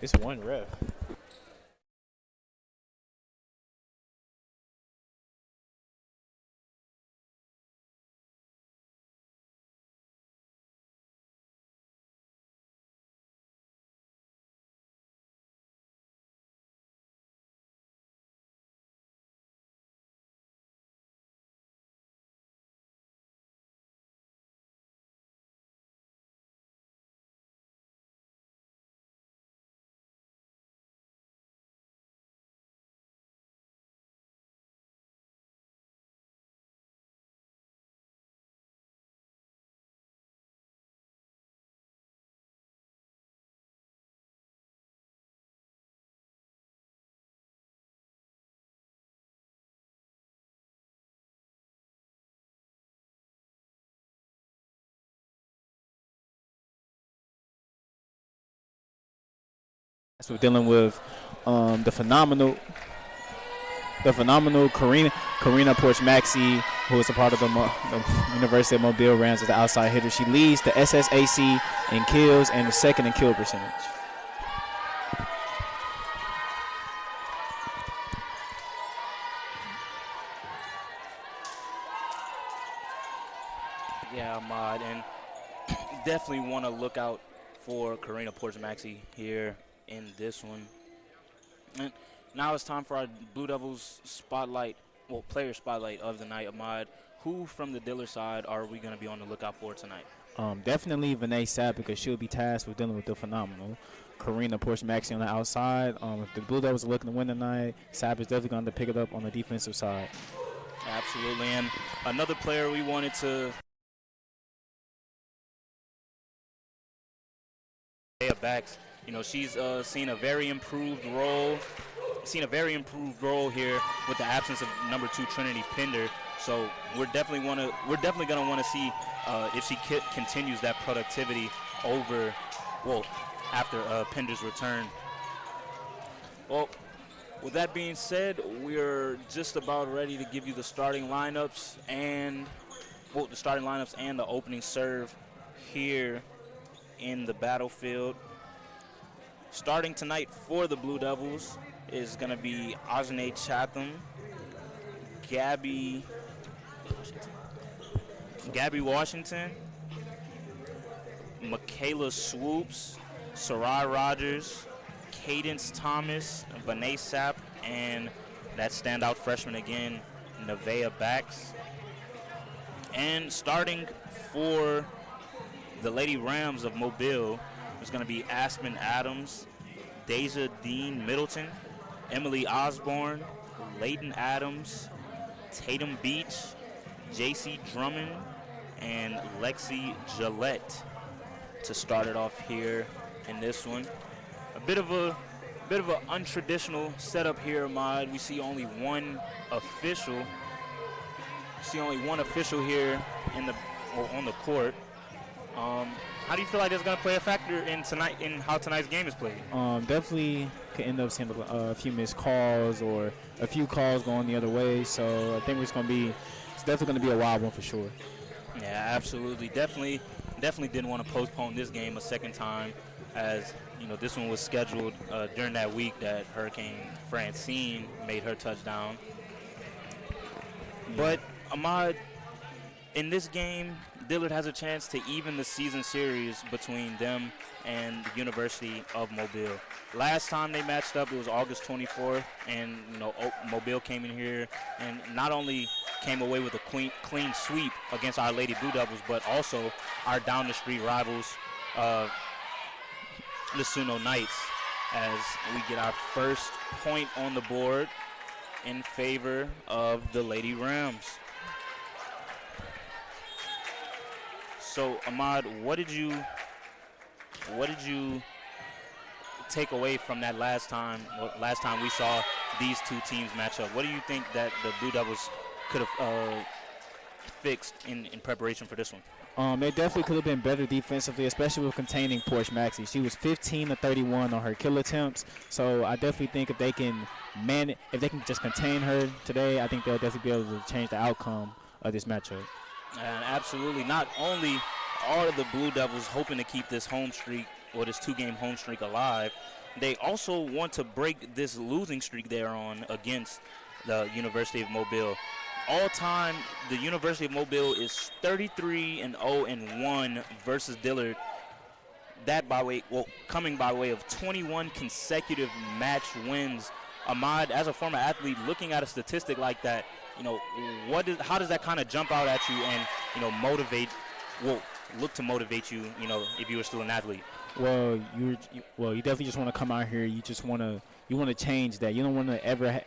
It's one ref. So we're dealing with the phenomenal Karina Porch-Maxey, who is a part of the University of Mobile Rams as the outside hitter. She leads the SSAC in kills and the second in kill percentage. Yeah, Ahmad, and definitely want to look out for Karina Porch-Maxey here in this one. And now it's time for our Blue Devils spotlight, player spotlight of the night, Ahmad. Who from the Dillard side are we going to be on the lookout for tonight? Definitely Vinay Sapp, because she'll be tasked with dealing with the phenomenal Karina Porch-Maxey on the outside. If the Blue Devils are looking to win tonight, Sapp is definitely going to pick it up on the defensive side. Absolutely, and another player we wanted to backs. You know, she's seen a very improved role. Here with the absence of number 2 Trinity Pender. So we're definitely gonna want to see if she continues that productivity after Pender's return. Well, with that being said, we're just about ready to give you the starting lineups and the opening serve here in the battlefield. Starting tonight for the Blue Devils is going to be Ajane Chatham, Gabby Washington, Michaela Swoops, Sarai Rogers, Cadence Thomas, Vinay Sapp, and that standout freshman again, Nevaeh Bax. And starting for the Lady Rams of Mobile is going to be Aspen Adams, Deja Dean Middleton, Emily Osborne, Layton Adams, Tatum Beach, JC Drummond, and Lexi Gillette to start it off here in this one. A bit of an untraditional setup here, Ahmad. We see only one official. Here on the court. How do you feel like that's going to play a factor in how tonight's game is played? Definitely could end up seeing a few missed calls or a few calls going the other way. So I think it's definitely going to be a wild one for sure. Yeah, absolutely. Definitely didn't want to postpone this game a second time, as you know this one was scheduled during that week that Hurricane Francine made her touchdown. Yeah. But Ahmad, in this game, Dillard has a chance to even the season series between them and the University of Mobile. Last time they matched up, it was August 24th, and Mobile came in here and not only came away with a clean sweep against our Lady Blue Devils, but also our down the street rivals, the Suno Knights, as we get our first point on the board in favor of the Lady Rams. So, Ahmad, what did you take away from that last time we saw these two teams match up? What do you think that the Blue Devils could have fixed in preparation for this one? It definitely could have been better defensively, especially with containing Porch-Maxey. She was 15 to 31 on her kill attempts. So I definitely think if they can just contain her today, I think they'll definitely be able to change the outcome of this matchup. And absolutely, not only are the Blue Devils hoping to keep this home streak this 2-game home streak alive. They also want to break this losing streak they're on against the University of Mobile. All time, the University of Mobile is 33-0-1 versus Dillard. That coming by way of 21 consecutive match wins. Ahmad, as a former athlete, looking at a statistic like that, how does that kind of jump out at you and, look to motivate you, if you were still an athlete? Well, you definitely just want to come out here. You want to change that. You don't ever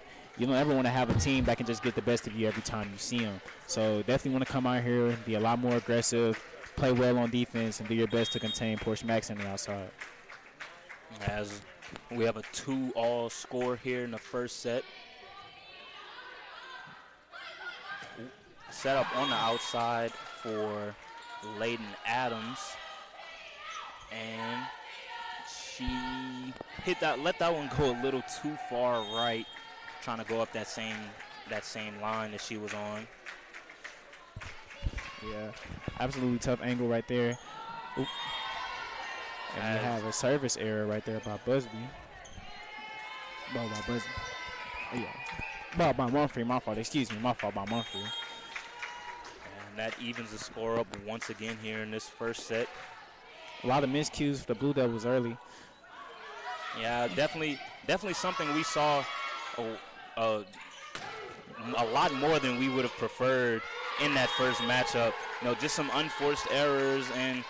want to have a team that can just get the best of you every time you see them. So definitely want to come out here, be a lot more aggressive, play well on defense, and do your best to contain Porsche Max on the outside. As we have a 2-all score here in the first set. Set up on the outside for Layden Adams. And she let that one go a little too far right, trying to go up that same line that she was on. Yeah, absolutely tough angle right there. Oop. And we have a service error right there by Busby. Ball by Busby. Yeah. Ball by Mumphrey, my fault. Excuse me, my fault by Mumphrey. And that evens the score up once again here in this first set. A lot of miscues for the Blue Devils early. Yeah, definitely something we saw a lot more than we would have preferred in that first matchup. Just some unforced errors, and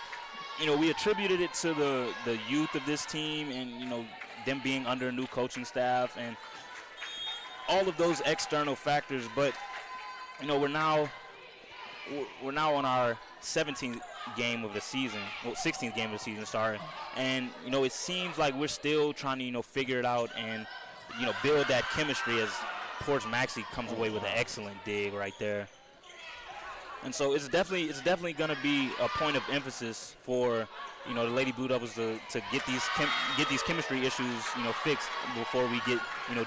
we attributed it to the youth of this team and them being under a new coaching staff and all of those external factors. But we're now on our 17th game of the season, 16th game of the season, sorry. And it seems like we're still trying to figure it out and build that chemistry as Porsche Maxey comes away with an excellent dig right there. And so it's definitely going to be a point of emphasis for the Lady Blue Devils to get these chemistry issues fixed before we get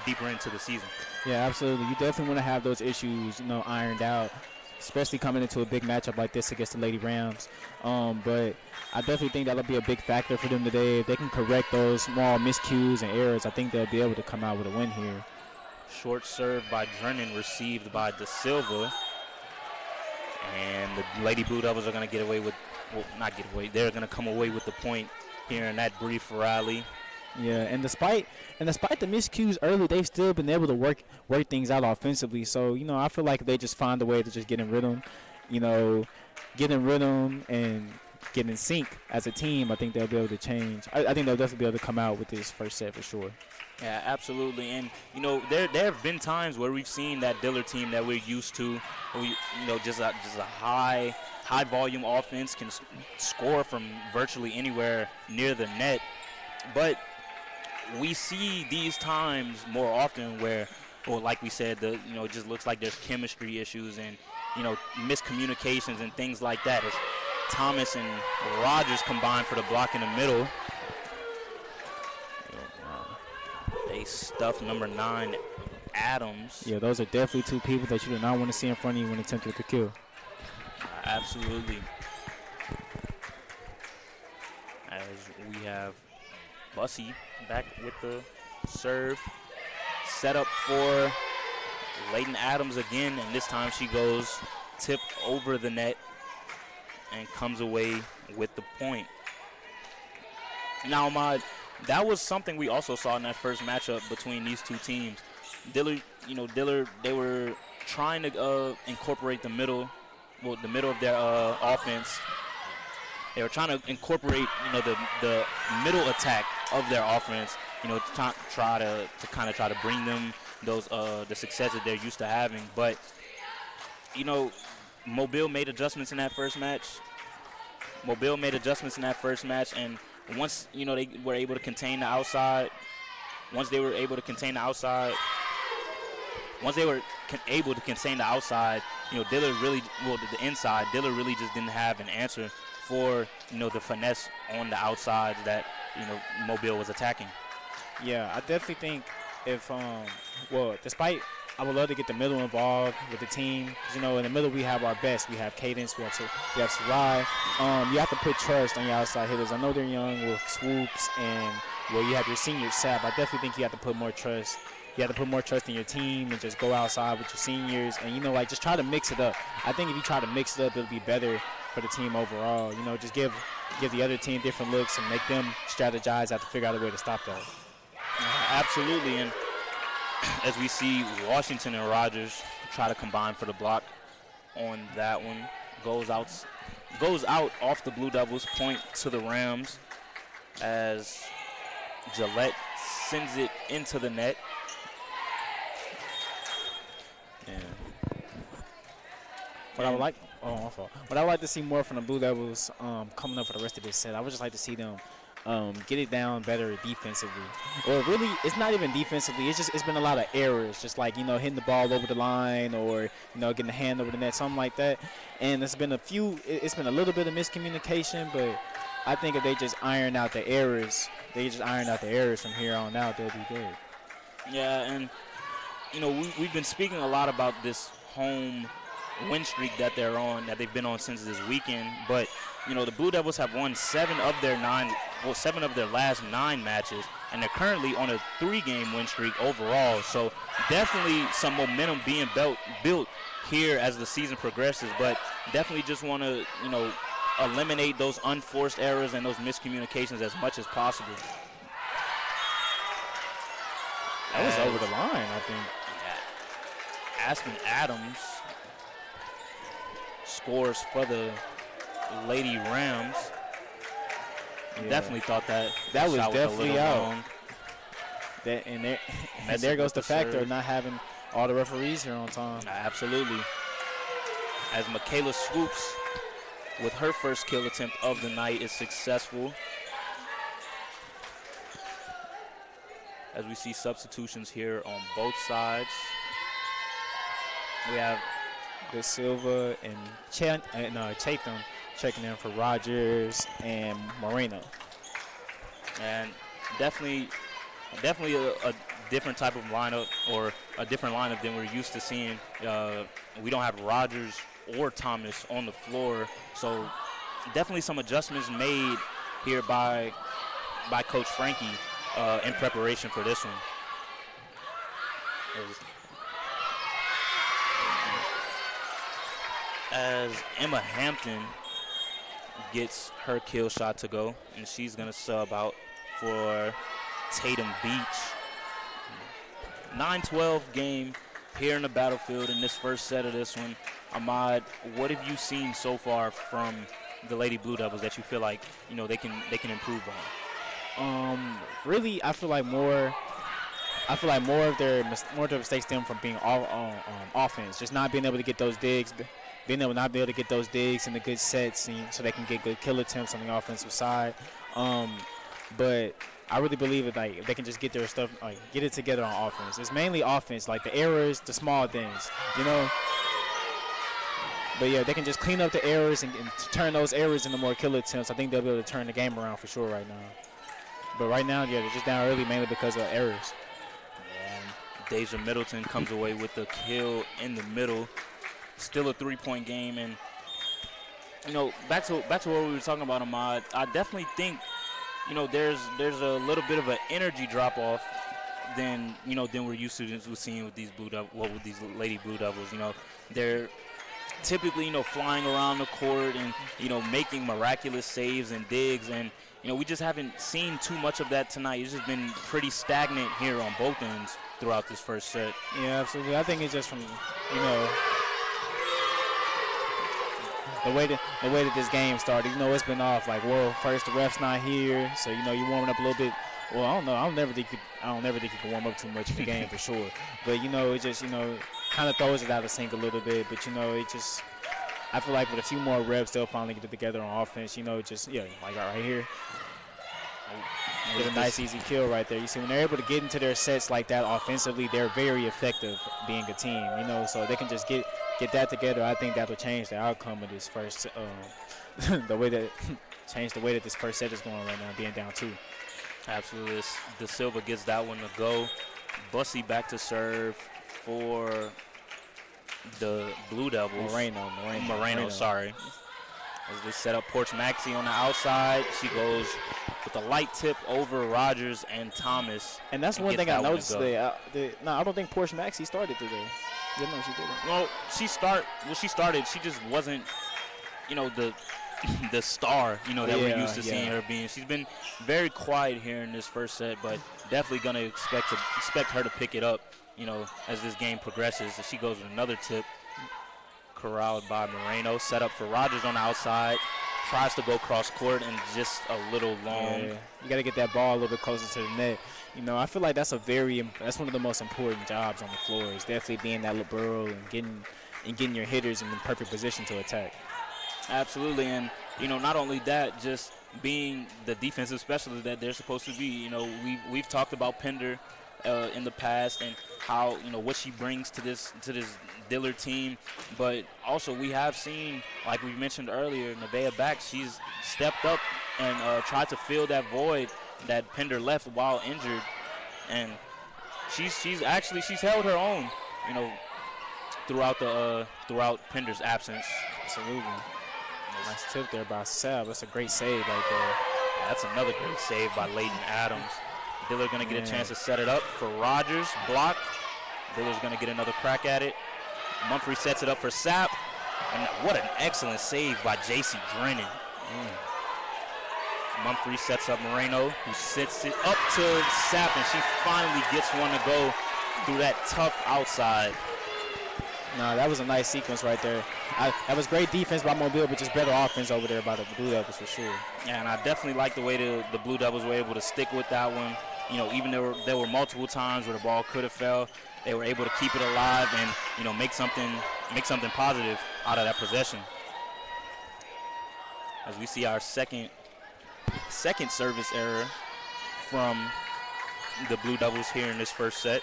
deeper into the season. Yeah, absolutely. You definitely want to have those issues ironed out, especially coming into a big matchup like this against the Lady Rams. But I definitely think that'll be a big factor for them today. If they can correct those small miscues and errors, I think they'll be able to come out with a win here. Short serve by Drennan, received by Da Silva. And the Lady Blue Devils are going to get away with, not get away, they're going to come away with the point here in that brief rally. Yeah, and despite the miscues early, they've still been able to work things out offensively. So, I feel like if they just find a way to just get in rhythm, and get in sync as a team, I think they'll be able to change. I think they'll definitely be able to come out with this first set for sure. Yeah, absolutely. And, there have been times where we've seen that Dillard team that we're used to, just a high volume offense, can score from virtually anywhere near the net. But we see these times more often where, like we said, it just looks like there's chemistry issues and, miscommunications and things like that. As Thomas and Rogers combine for the block in the middle. They stuff number 9, Adams. Yeah, those are definitely two people that you do not want to see in front of you when attempting to kill. Absolutely. As we have Bussy back with the serve. Set up for Layden Adams again, and this time she goes tip over the net and comes away with the point. Now, Ahmad, that was something we also saw in that first matchup between these two teams. Dillard, they were trying to incorporate the middle of their offense. They were trying to incorporate, the middle attack of their offense, to try to bring them those the success that they're used to having. But, Mobile made adjustments in that first match. And once, they were able to contain the outside, Dillard really, the inside, Dillard really just didn't have an answer for, the finesse on the outside that, Mobile was attacking. Yeah, I definitely think if, despite I would love to get the middle involved with the team. 'Cause, you know, in the middle we have our best. We have Cadence. We have Sarai. You have to put trust on your outside hitters. I know they're young with swoops and well, you have your senior Sap. I definitely think you have to put more trust. You have to put more trust in your team and just go outside with your seniors and, you know, like just try to mix it up. I think if you try to mix it up, it'll be better for the team overall. You know, just give the other team different looks and make them strategize, have to figure out a way to stop that. Absolutely, and as we see Washington and Rogers try to combine for the block on that one, goes out off the Blue Devils, point to the Rams as Gillette sends it into the net. What I would like, my fault. What I would like to see more from the Blue Devils coming up for the rest of this set, I would just like to see them get it down better defensively. Or really, it's not even defensively. It's been a lot of errors, just like, you know, hitting the ball over the line or, you know, getting the hand over the net, something like that. And it's been a little bit of miscommunication, but I think if they just iron out the errors, from here on out, they'll be good. Yeah, and, you know, we've been speaking a lot about this home win streak that they've been on since this weekend, but you know the Blue Devils have won 7 of their last 9 matches, and they're currently on a 3-game win streak overall. So definitely some momentum being built here as the season progresses, but definitely just want to, you know, eliminate those unforced errors and those miscommunications as much as possible. That was over the line, I think. Aspen Adams scores for the Lady Rams. Yeah. Definitely thought that was shot definitely a out. long. And there goes the factor of not having all the referees here on time. Absolutely. As Michaela Swoops with her first kill attempt of the night is successful. As we see substitutions here on both sides. We have De Silva and Chatham checking in for Rogers and Moreno. And definitely a different type of lineup, or a different lineup than we're used to seeing. We don't have Rogers or Thomas on the floor, so definitely some adjustments made here by Coach Frankie in preparation for this one. As Emma Hampton gets her kill shot to go, and she's going to sub out for Tatum Beach. 9-12 game here in the battlefield in this first set of this one. Ahmad, what have you seen so far from the Lady Blue Devils that you feel like, you know, they can improve on? Really, I feel like more of their mistakes stem from being all on offense, just not being able to get those digs. Being able not be able to get those digs in the good sets so they can get good kill attempts on the offensive side. But I really believe that, like, if they can just get their stuff, like, get it together on offense. It's mainly offense, like the errors, the small things, you know. But yeah, they can just clean up the errors and turn those errors into more kill attempts. I think they'll be able to turn the game around for sure right now. But right now, yeah, they're just down early mainly because of errors. And Deja Middleton comes away with the kill in the middle. Still a 3-point game, and you know, back to what we were talking about, Ahmad. I definitely think, you know, there's a little bit of an energy drop off than we're used to seeing with these with these Lady Blue Devils. You know, they're typically, you know, flying around the court and, you know, making miraculous saves and digs, and you know, we just haven't seen too much of that tonight. It's just been pretty stagnant here on both ends throughout this first set. Yeah, absolutely. I think it's just from, you know, the way that this game started. You know, it's been off. Like, well, first the ref's not here, so, you know, you're warming up a little bit. Well, I don't know. I don't never think you can warm up too much in the game for sure. But, you know, it just, you know, kind of throws it out of sync a little bit. But, you know, it just, I feel like with a few more reps, they'll finally get it together on offense. You know, just, yeah, like right here. Get a nice, easy kill right there. You see, when they're able to get into their sets like that offensively, they're very effective being a team, you know. So they can just get that together. I think that'll change the outcome of this first, change the way that this first set is going right now, being down 2. Absolutely. De Silva gets that one to go. Bussy back to serve for the Blue Devils. Moreno. Sorry. As they set up Porch Maxey on the outside, she goes with a light tip over Rogers and Thomas. And that's one thing I noticed today. I don't think Porch Maxey started today. Yeah, no, she didn't. Well, she started. She just wasn't, the star, that we're used to seeing her being. She's been very quiet here in this first set, but definitely gonna expect her to pick it up, as this game progresses. As she goes with another tip, corralled by Moreno, set up for Rogers on the outside, tries to go cross court and just a little long. Yeah. You got to get that ball a little bit closer to the net. I feel like that's one of the most important jobs on the floor, is definitely being that libero and getting your hitters in the perfect position to attack. Absolutely, and not only that, just being the defensive specialist that they're supposed to be. We've talked about Pender in the past and how what she brings to this Dillard team, but also we have seen, like we mentioned earlier, Nevaeh Bax. She's stepped up and tried to fill that void that Pender left while injured, and she's held her own, throughout Pender's absence. Absolutely. Nice tip there by Sab. That's a great save right there. That's another great save by Leighton Adams. Dillard going to get a chance to set it up for Rogers. Blocked. Dillard's going to get another crack at it. Mumphrey sets it up for Sapp. And what an excellent save by J.C. Drennan. Mumphrey sets up Moreno, who sets it up to Sapp, and she finally gets one to go through that tough outside. No, that was a nice sequence right there. That was great defense by Mobile, but just better offense over there by the Blue Devils for sure. Yeah, and I definitely like the way the Blue Devils were able to stick with that one. Even there were multiple times where the ball could have fell, they were able to keep it alive and make something positive out of that possession. As we see our second service error from the Blue Devils here in this first set.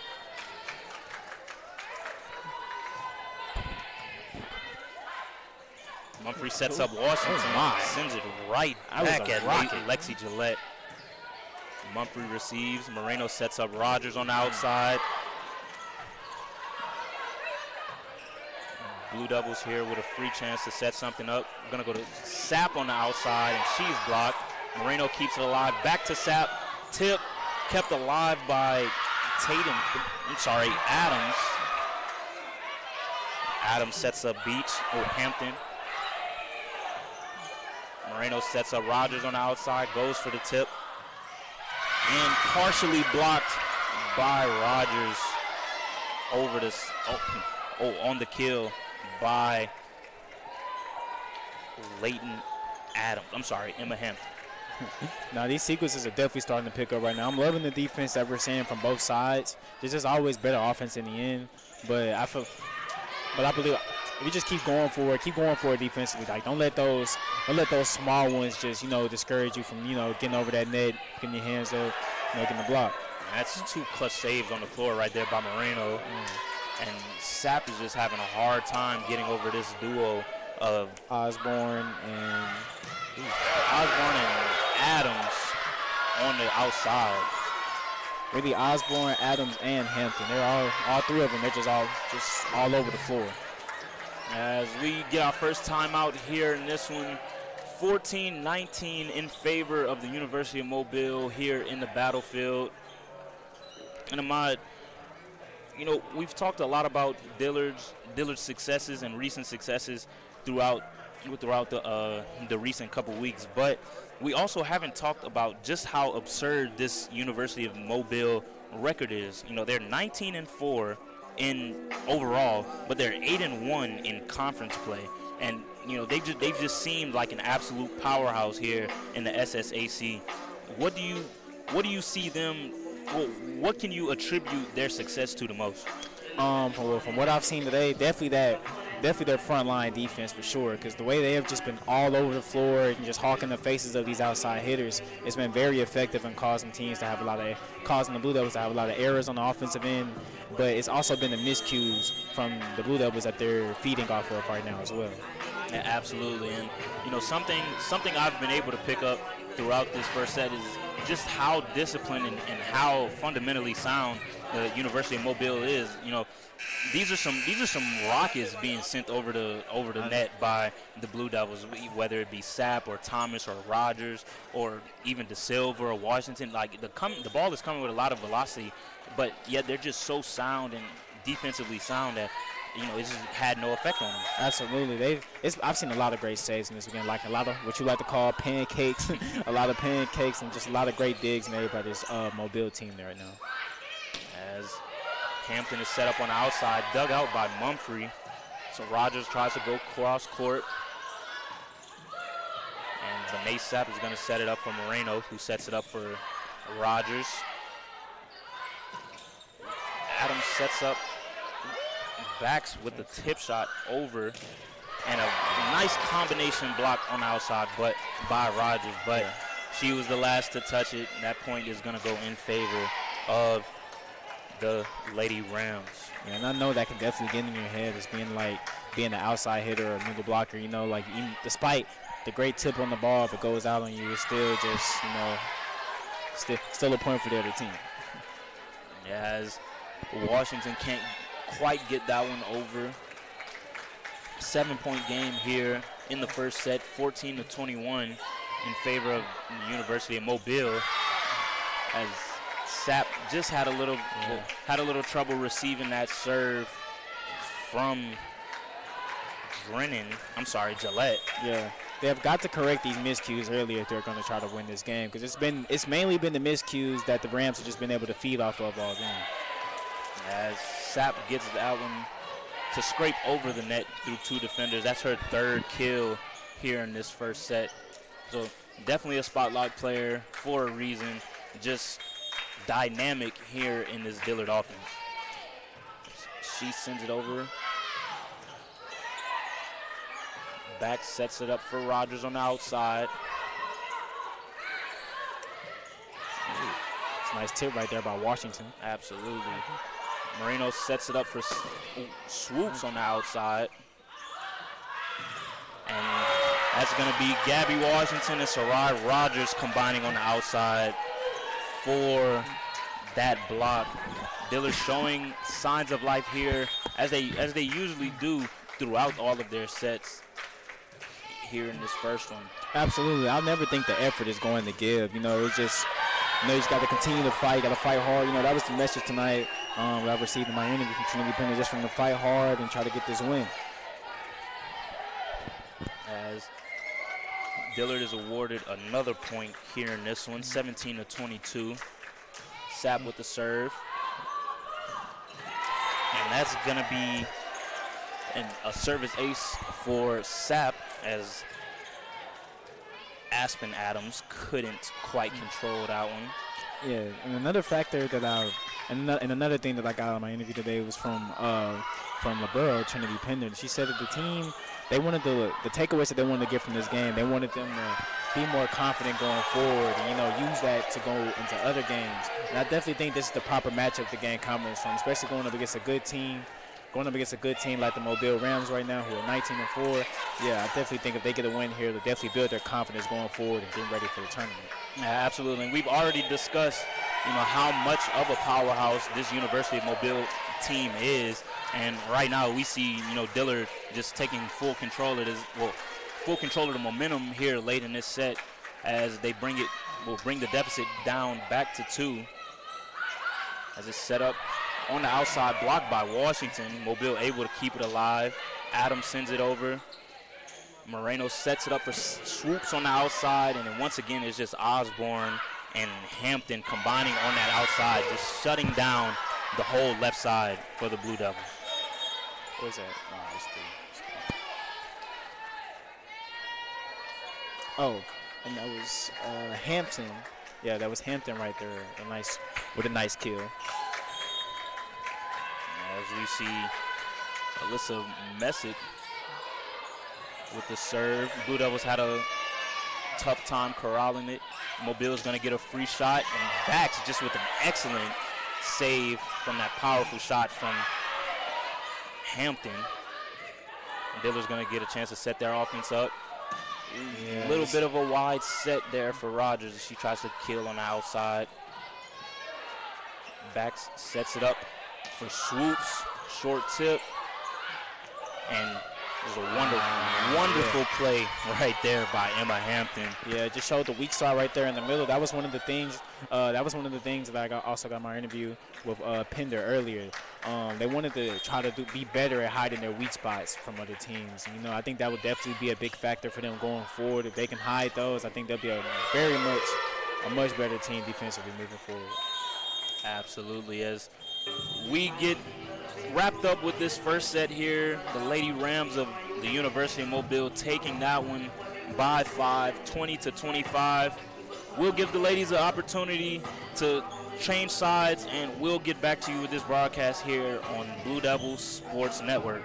Mumphrey sets up Washington, sends it right back at Lexi Gillette. Mumphrey receives. Moreno sets up Rogers on the outside. Blue Devils here with a free chance to set something up. We're going to go to Sapp on the outside, and she's blocked. Moreno keeps it alive. Back to Sapp. Tip kept alive by Adams. Adams sets up Hampton. Moreno sets up Rogers on the outside, goes for the tip, and partially blocked by Rogers over this, on the kill by Emma Hampton. Now, these sequences are definitely starting to pick up right now. I'm loving the defense that we're seeing from both sides. There's just always better offense in the end, but I believe if you just keep going forward defensively, like don't let those small ones just discourage you from getting over that net, getting your hands up, getting the block. That's two clutch saves on the floor right there by Moreno, and Sapp is just having a hard time getting over this duo of Osborne and Adams on the outside. Really, Osborne, Adams, and Hampton. They're all three of them. They're just all over the floor. As we get our first timeout here in this one, 14-19 in favor of the University of Mobile here in the battlefield. And Ahmad, we've talked a lot about Dillard's successes and recent successes throughout the recent couple weeks, but we also haven't talked about just how absurd this University of Mobile record is. They're 19-4 in overall, but they're 8-1 in conference play, and they've just seemed like an absolute powerhouse here in the SSAC. What do you see them? Well, what can you attribute their success to the most? From what I've seen today, definitely their front line defense for sure, because the way they have just been all over the floor and just hawking the faces of these outside hitters, it's been very effective in causing the Blue Devils to have a lot of errors on the offensive end, but it's also been the miscues from the Blue Devils that they're feeding off of right now as well. Yeah, absolutely, and something I've been able to pick up throughout this first set is just how disciplined and how fundamentally sound the University of Mobile is. You know, these are some rockets being sent over the net by the Blue Devils, whether it be Sapp or Thomas or Rogers or even De Silva or Washington. Like the ball is coming with a lot of velocity, but yet they're just so sound and defensively sound that it just had no effect on them. Absolutely. I've seen a lot of great saves in this weekend, like a lot of what you like to call pancakes, a lot of pancakes, and just a lot of great digs made by this Mobile team there right now. As Hampton is set up on the outside, dug out by Mumphrey. So Rogers tries to go cross court. And Benet Sapp is going to set it up for Moreno, who sets it up for Rogers. Adams sets up, backs with the tip shot over, and a nice combination block on the outside but by Rogers. But she was the last to touch it. And that point is going to go in favor of the Lady Rams. Yeah, and I know that can definitely get in your head as being an outside hitter or a middle blocker. Like even despite the great tip on the ball, if it goes out on you, it's still just still a point for the other team. As Washington can't quite get that one over. 7-point game here in the first set, 14-21 in favor of the University of Mobile. As Sapp just had a little trouble receiving that serve from Gillette. Yeah, they have got to correct these miscues earlier if they're going to try to win this game, because it's mainly been the miscues that the Rams have just been able to feed off of all game. As Sapp gets that one to scrape over the net through two defenders. That's her third kill here in this first set. So definitely a spotlight player for a reason. Just dynamic here in this Dillard offense. She sends it over. Back sets it up for Rogers on the outside. It's a nice tip right there by Washington. Absolutely. Moreno sets it up for swoops on the outside. And that's going to be Gabby Washington and Sarai Rogers combining on the outside for that block. Dillard showing signs of life here, as they usually do throughout all of their sets here in this first one. Absolutely. I'll never think the effort is going to give. It's just, you just got to continue to fight, got to fight hard. That was the message tonight that I received in my interview from Trinity Penn, just from to fight hard and try to get this win. As Dillard is awarded another point here in this one, 17-22. Sapp with the serve. And that's going to be a service ace for Sapp, as Aspen Adams couldn't quite control that one. Yeah, and another factor another thing that I got on my interview today was from LaBelle, Trinity Pendant. She said that the team, they wanted the takeaways that they wanted to get from this game, they wanted them to be more confident going forward and, use that to go into other games. And I definitely think this is the proper matchup to gain confidence from, especially going up against a good team like the Mobile Rams right now, who are 19-4. Yeah, I definitely think if they get a win here, they'll definitely build their confidence going forward and getting ready for the tournament. Yeah, absolutely. And we've already discussed, how much of a powerhouse this University of Mobile team is. And right now we see, Dillard just taking full control of the momentum here late in this set, as they bring the deficit down back to 2. As it's set up on the outside, blocked by Washington. Mobile able to keep it alive. Adams sends it over. Moreno sets it up for swoops on the outside, and then once again it's just Osborne and Hampton combining on that outside, just shutting down the whole left side for the Blue Devils. Where's that? Oh, and that was Hampton. Yeah, that was Hampton right there. With a nice kill. As we see Alyssa Messick with the serve. Blue Devils had a tough time corralling it. Mobile is going to get a free shot, and backs just with an excellent save from that powerful shot from Hampton. Dillard's going to get a chance to set their offense up. A little bit of a wide set there for Rogers as she tries to kill on the outside. Backs sets it up for swoops, short tip, and there's a wonderful play right there by Emma Hampton. Yeah, it just showed the weak side right there in the middle. That was one of the things. That I also got my interview with Pender earlier. They wanted to try to be better at hiding their weak spots from other teams. You know, I think that would definitely be a big factor for them going forward. If they can hide those, I think they'll be a much better team defensively moving forward. Absolutely. As we get wrapped up with this first set here, the Lady Rams of the University of Mobile taking that one by 5, 20-25. We'll give the ladies an opportunity to change sides, and we'll get back to you with this broadcast here on Blue Devils Sports Network.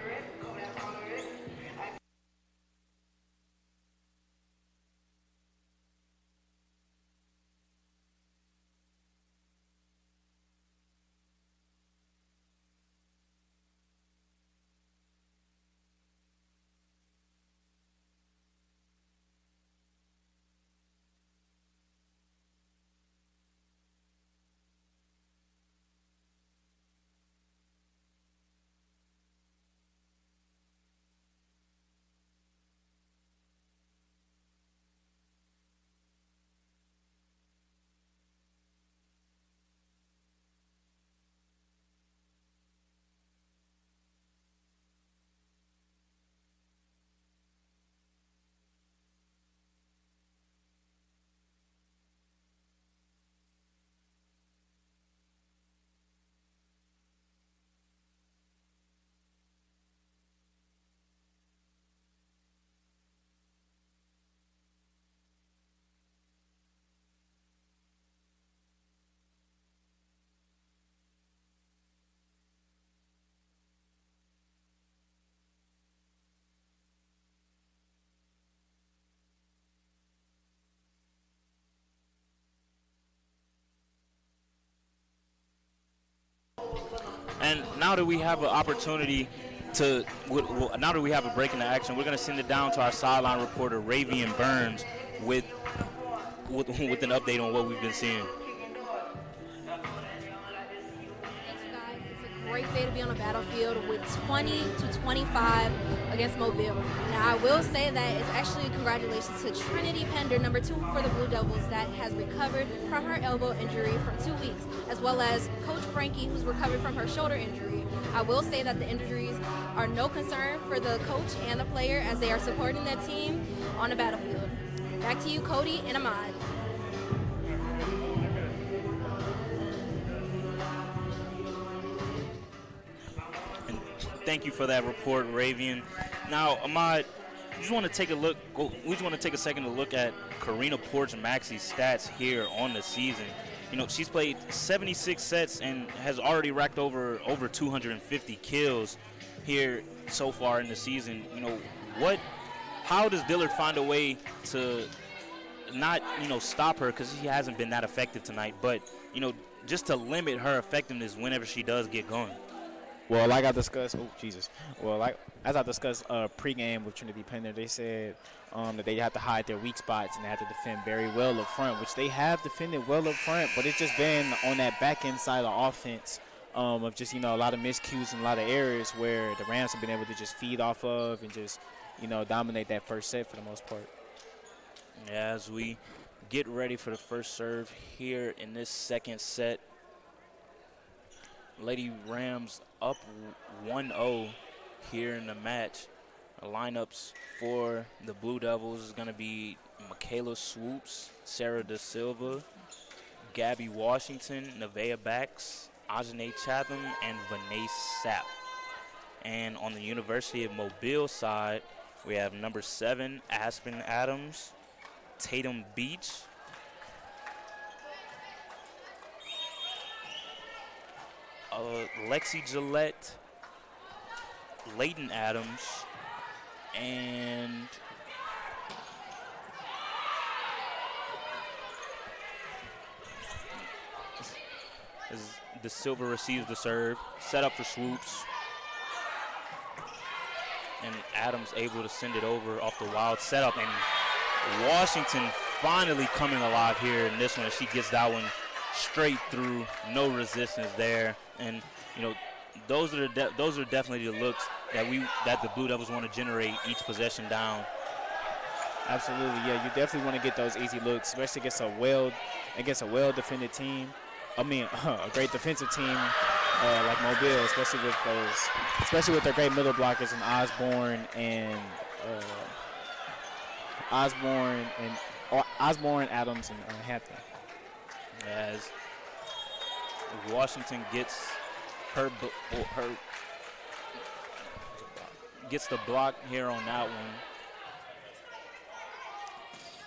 And now that we have an opportunity now that we have a break in the action, we're going to send it down to our sideline reporter, Ravian Burns, with an update on what we've been seeing. Great day to be on the battlefield with 20-25 against Mobile. Now, I will say that it's actually congratulations to Trinity Pender, number 2 for the Blue Devils, that has recovered from her elbow injury for 2 weeks, as well as Coach Frankie, who's recovered from her shoulder injury. I will say that the injuries are no concern for the coach and the player as they are supporting their team on the battlefield. Back to you, Cody and Ahmad. Thank you for that report, Ravian. Now, Ahmad, we just want to take a second to look at Karina Porch-Maxey's stats here on the season. You know, she's played 76 sets and has already racked over 250 kills here so far in the season. You know, how does Dillard find a way to not, stop her, because she hasn't been that effective tonight, but, just to limit her effectiveness whenever she does get going? Well, like I discussed, as I discussed pregame with Trinity Pender, they said that they have to hide their weak spots and they have to defend very well up front, which they have defended well up front, but it's just been on that back end side of offense of just, a lot of miscues and a lot of errors where the Rams have been able to just feed off of and just, dominate that first set for the most part. As we get ready for the first serve here in this second set, Lady Rams up 1-0 here in the match. The lineups for the Blue Devils is going to be Michaela Swoops, Sarah Da Silva, Gabby Washington, Nevaeh Backs, Ajane Chatham, and Vinay Sapp. And on the University of Mobile side, we have number 7, Aspen Adams, Tatum Beach, Lexi Gillette, Layton Adams, and as Da Silva receives the serve, set up for Swoops, and Adams able to send it over off the wild setup, and Washington finally coming alive here in this one. She gets that one straight through, no resistance there, and those are definitely the looks that the Blue Devils want to generate each possession down. Absolutely, yeah. You definitely want to get those easy looks, especially against a well-defended team. I mean, a great defensive team like Mobile, especially with their great middle blockers in Osborne and Adams, and Hampton. As Washington gets gets the block here on that one.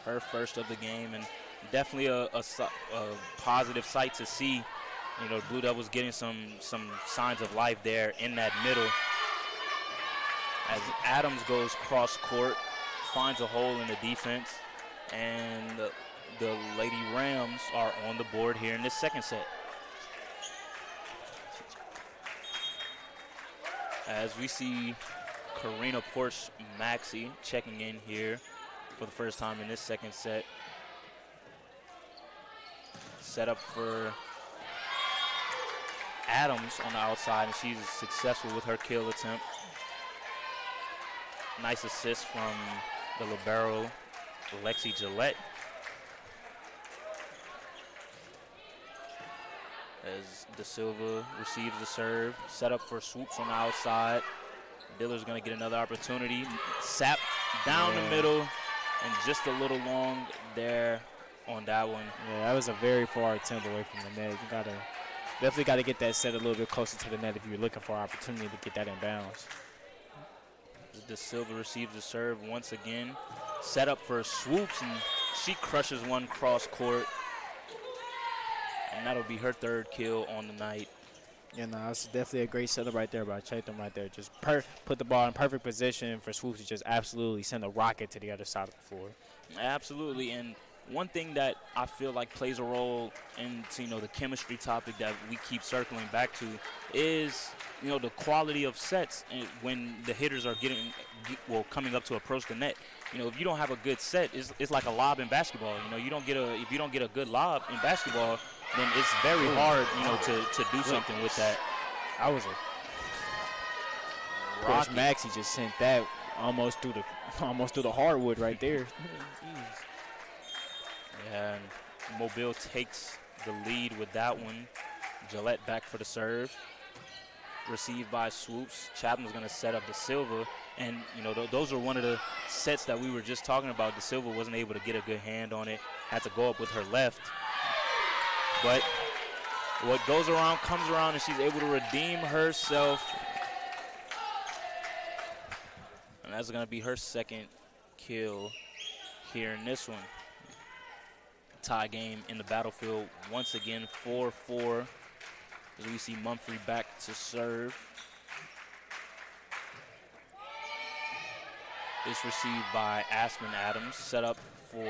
Her first of the game, and definitely a positive sight to see. Blue Devils getting some signs of life there in that middle. As Adams goes cross court, finds a hole in the defense, and the Lady Rams are on the board here in this second set. As we see Karina Porsche Maxey checking in here for the first time in this second set. Set up for Adams on the outside, and she's successful with her kill attempt. Nice assist from the libero, Lexi Gillette. As De Silva receives the serve, set up for swoops on the outside. Dillard's gonna get another opportunity. Sap down the middle, and just a little long there on that one. Yeah, that was a very far attempt away from the net. You definitely got to get that set a little bit closer to the net if you're looking for an opportunity to get that in bounds. De Silva receives the serve once again. Set up for swoops, and she crushes one cross court. And that'll be her third kill on the night. Yeah, no, it's definitely a great setup right there by Chatham right there. Just put the ball in perfect position for swoops to just absolutely send a rocket to the other side of the floor. Absolutely, and one thing that I feel like plays a role into the chemistry topic that we keep circling back to is the quality of sets when the hitters are coming up to approach the net. If you don't have a good set, it's like a lob in basketball. If you don't get a good lob in basketball, then it's very hard to do something with that. I was Coach Maxey just sent that almost through the hardwood right there. And Mobile takes the lead with that one. Gillette back for the serve. Received by Swoops. Chapman's going to set up De Silva. And, those are one of the sets that we were just talking about. De Silva wasn't able to get a good hand on it. Had to go up with her left. But what goes around comes around, and she's able to redeem herself. And that's going to be her second kill here in this one. Tie game in the battlefield once again, 4-4. As we see Mumphrey back to serve. This received by Aspen Adams, set up for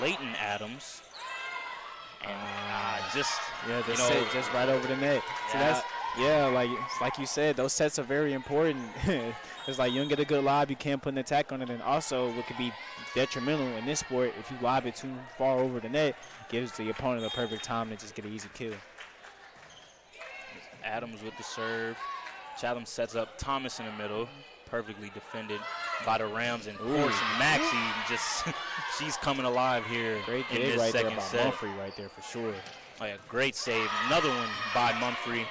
Leighton Adams. And set just right over the net. So like you said, those sets are very important. It's like you don't get a good lob, you can't put an attack on it, and also what could be detrimental in this sport, if you lob it too far over the net, gives the opponent the perfect time to just get an easy kill. Adams with the serve. Chatham sets up Thomas in the middle, perfectly defended by the Rams, and Porsche Maxey she's coming alive here great in this right second there by set. Mumphrey right there for sure. Oh yeah, great save. Another one by Mumphrey.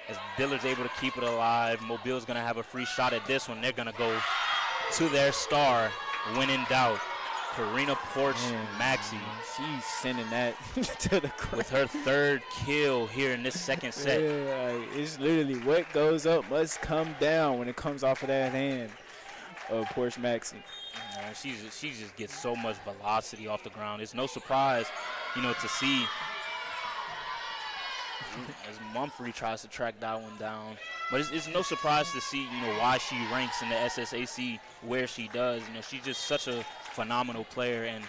As Dillard's able to keep it alive. Mobile's going to have a free shot at this one. They're going to go to their star when in doubt. Karina Porsche Maxey. She's sending that to the ground. With her third kill here in this second set. Yeah, it's literally what goes up must come down when it comes off of that hand of Porsche Maxey. She just gets so much velocity off the ground. It's no surprise, to see as Mumphrey tries to track that one down. But it's no surprise to see, why she ranks in the SSAC where she does. She's just such a phenomenal player and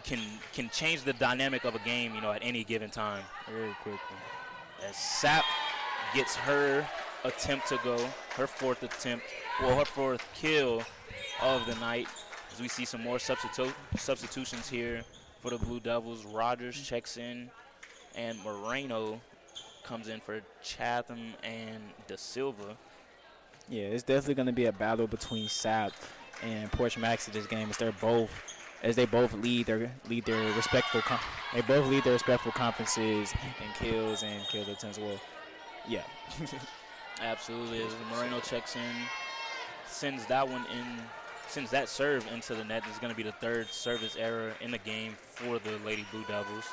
can change the dynamic of a game, at any given time. Very quickly. As Sapp gets her attempt to go, her fourth kill of the night. As we see some more substitutions here for the Blue Devils. Rogers checks in, and Moreno comes in for Chatham and Da Silva. Yeah, it's definitely going to be a battle between Sapp and Porch Maxey this game, as they both lead their respectful conferences and kills attempts. Well, yeah. Absolutely. As Moreno checks in, sends that serve into the net. This is going to be the third service error in the game for the Lady Blue Devils.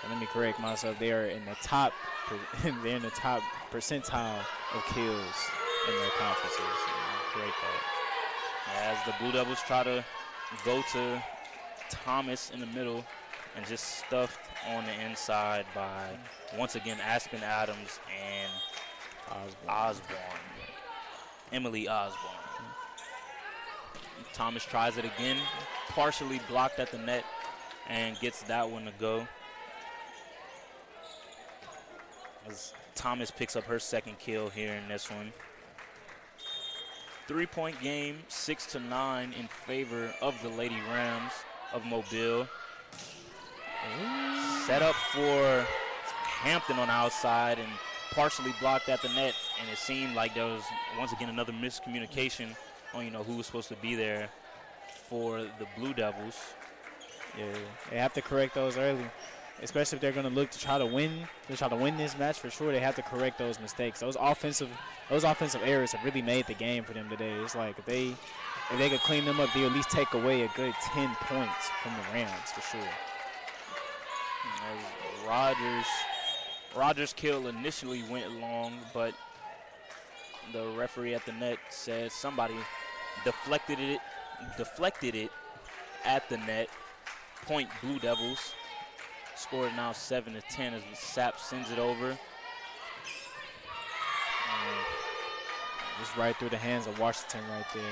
And let me correct myself. They are in the top percentile of kills in their conferences. Correct that. As the Blue Devils try to go to Thomas in the middle and just stuffed on the inside by, once again, Aspen Adams and Osborne. Emily Osborne. Thomas tries it again, partially blocked at the net, and gets that one to go. As Thomas picks up her second kill here in this one. 3-point game, 6-9 in favor of the Lady Rams of Mobile. Set up for Hampton on the outside and partially blocked at the net, and it seemed like there was once again another miscommunication on who was supposed to be there for the Blue Devils. Yeah, they have to correct those early, especially if they're going to look to try to win this match for sure. They have to correct those mistakes. Those offensive errors have really made the game for them today. It's like if they could clean them up, they at least take away a good 10 points from the Rams for sure. As Rogers' kill initially went long, but the referee at the net said somebody deflected it at the net. Point Blue Devils. Scored now 7-10 as Sapp sends it over. Just right through the hands of Washington right there.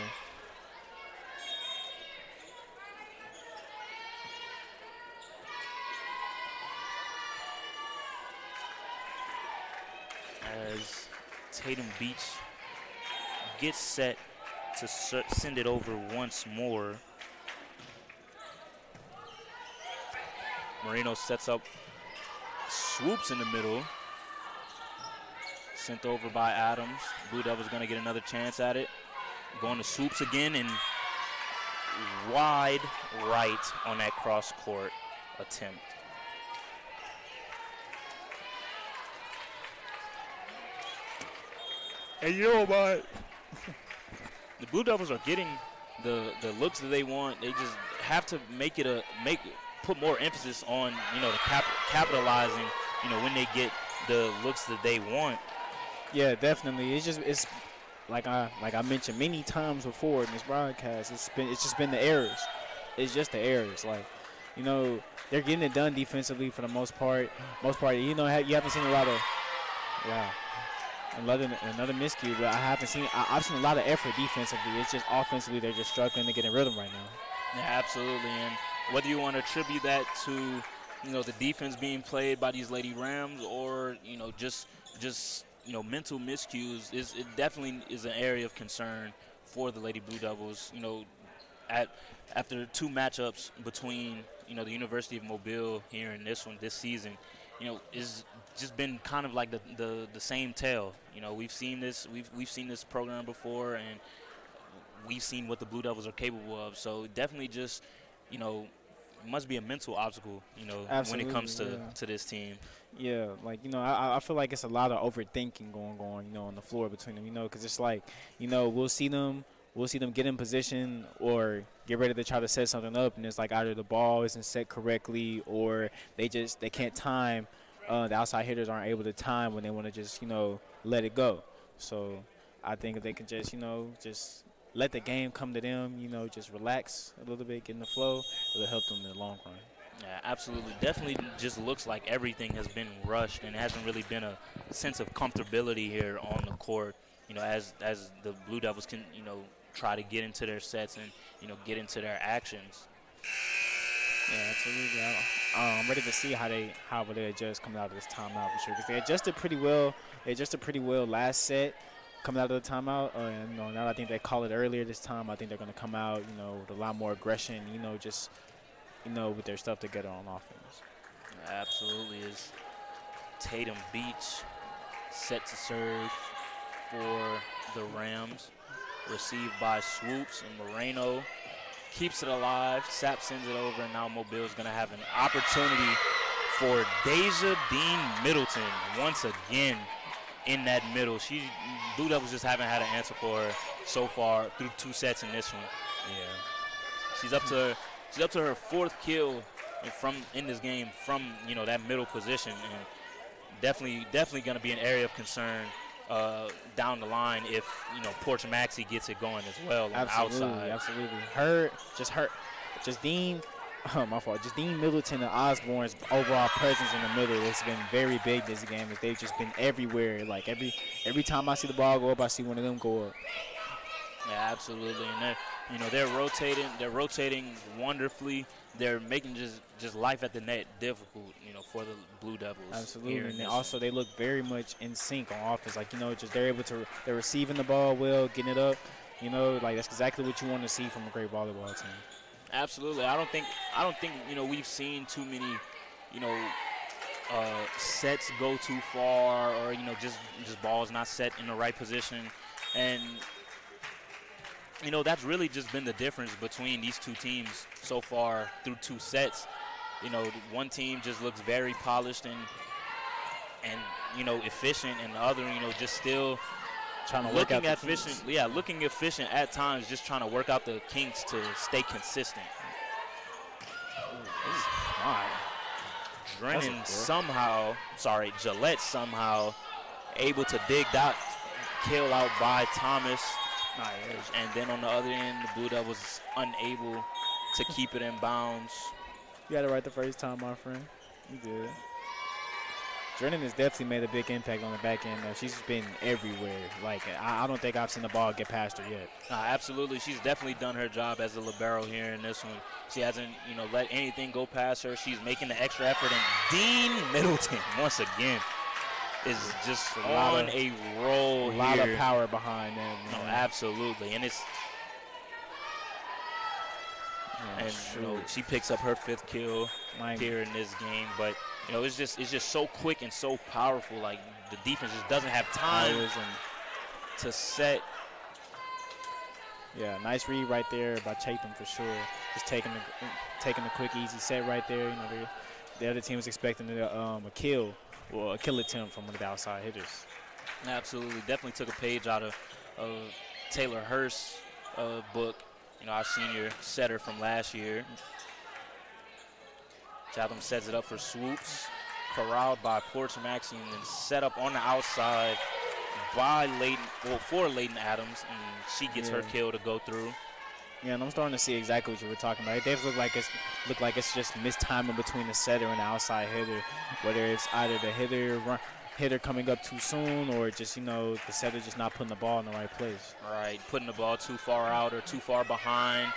As Tatum Beach gets set to send it over once more. Moreno sets up, swoops in the middle. Sent over by Adams. Blue Devils going to get another chance at it. Going to swoops again and wide right on that cross court attempt. And you know what? The Blue Devils are getting the looks that they want. They just have to put more emphasis on capitalizing when they get the looks that they want. Yeah, definitely. It's like I mentioned many times before in this broadcast. It's just been the errors. It's just the errors. Like, they're getting it done defensively for the most part. You haven't seen a lot of another miscue, but I've seen a lot of effort defensively. It's just offensively they're just struggling to get in rhythm right now. Yeah, absolutely. And whether you want to attribute that to the defense being played by these Lady Rams or just mental miscues, it definitely is an area of concern for the Lady Blue Devils. After two matchups between the University of Mobile here in this season, is just been kind of like the same tale. We've seen this program before, and we've seen what the Blue Devils are capable of. So definitely just it must be a mental obstacle when it comes to this team. Yeah, I feel like it's a lot of overthinking going on the floor between them, because it's like, we'll see them get in position or get ready to try to set something up, and it's like either the ball isn't set correctly or they can't time. The outside hitters aren't able to time when they want to just, let it go. So I think if they can just, just let the game come to them, just relax a little bit, get in the flow, it'll help them in the long run. Yeah, absolutely. Definitely just looks like everything has been rushed and hasn't really been a sense of comfortability here on the court, as the Blue Devils can, try to get into their sets and, get into their actions. Yeah, absolutely. I'm ready to see how they adjust coming out of this timeout for sure, because they adjusted pretty well. They adjusted pretty well last set, coming out of the timeout, now that I think they call it earlier this time, I think they're going to come out, with a lot more aggression, just, with their stuff together on offense. Absolutely. Is Tatum Beach set to serve for the Rams. Received by Swoops, and Moreno keeps it alive. Sapp sends it over, and now Mobile's going to have an opportunity for Deja Dean Middleton once again in that middle. Blue Devils just haven't had an answer for her so far through 2 sets in this one. Yeah. She's up to her 4th kill in this game from that middle position, and definitely going to be an area of concern down the line if Portia Maxey gets it going as well on the outside. Absolutely. Just Dean. Oh, my fault. Just Dean Middleton and Osborne's overall presence in the middle has been very big this game. They've just been everywhere. Like every time I see the ball go up, I see one of them go up. Yeah, absolutely. And they're rotating. They're rotating wonderfully. They're making just life at the net difficult, for the Blue Devils. Absolutely. And they look very much in sync on offense. Like, they're receiving the ball well, getting it up. That's exactly what you want to see from a great volleyball team. Absolutely. I don't think we've seen too many sets go too far, or just balls not set in the right position, and that's really just been the difference between these two teams so far through 2 sets. One team just looks very polished and efficient, and the other just still trying to work out efficient. Yeah, looking efficient at times, just trying to work out the kinks to stay consistent. Gillette somehow able to dig that kill out by Thomas. And then on the other end, the Blue Devils unable to keep it in bounds. You got it right the first time, my friend. You did. Drennan has definitely made a big impact on the back end, though. She's been everywhere. Like, I don't think I've seen the ball get past her yet. Absolutely. She's definitely done her job as a libero here in this one. She hasn't, let anything go past her. She's making the extra effort. And Dean Middleton, once again, is just on a roll here. A lot of power behind them. No, absolutely. And it's she picks up her 5th kill here in this game, but it's just so quick and so powerful. Like, the defense just doesn't have time to set. Yeah, nice read right there by Chatham for sure. Just taking the quick, easy set right there. The other team was expecting a kill attempt from one of the outside hitters. Absolutely, definitely took a page out of Taylor Hurst's book. Our senior setter from last year. Chatham sets it up for Swoops. Corralled by Portia Maxey, and then set up on the outside by for Layton Adams, and she gets her kill to go through. Yeah, and I'm starting to see exactly what you were talking about. It does look like it's just mistiming between the setter and the outside hitter, whether it's either the hitter coming up too soon, or just the setter just not putting the ball in the right place. Right, putting the ball too far out or too far behind.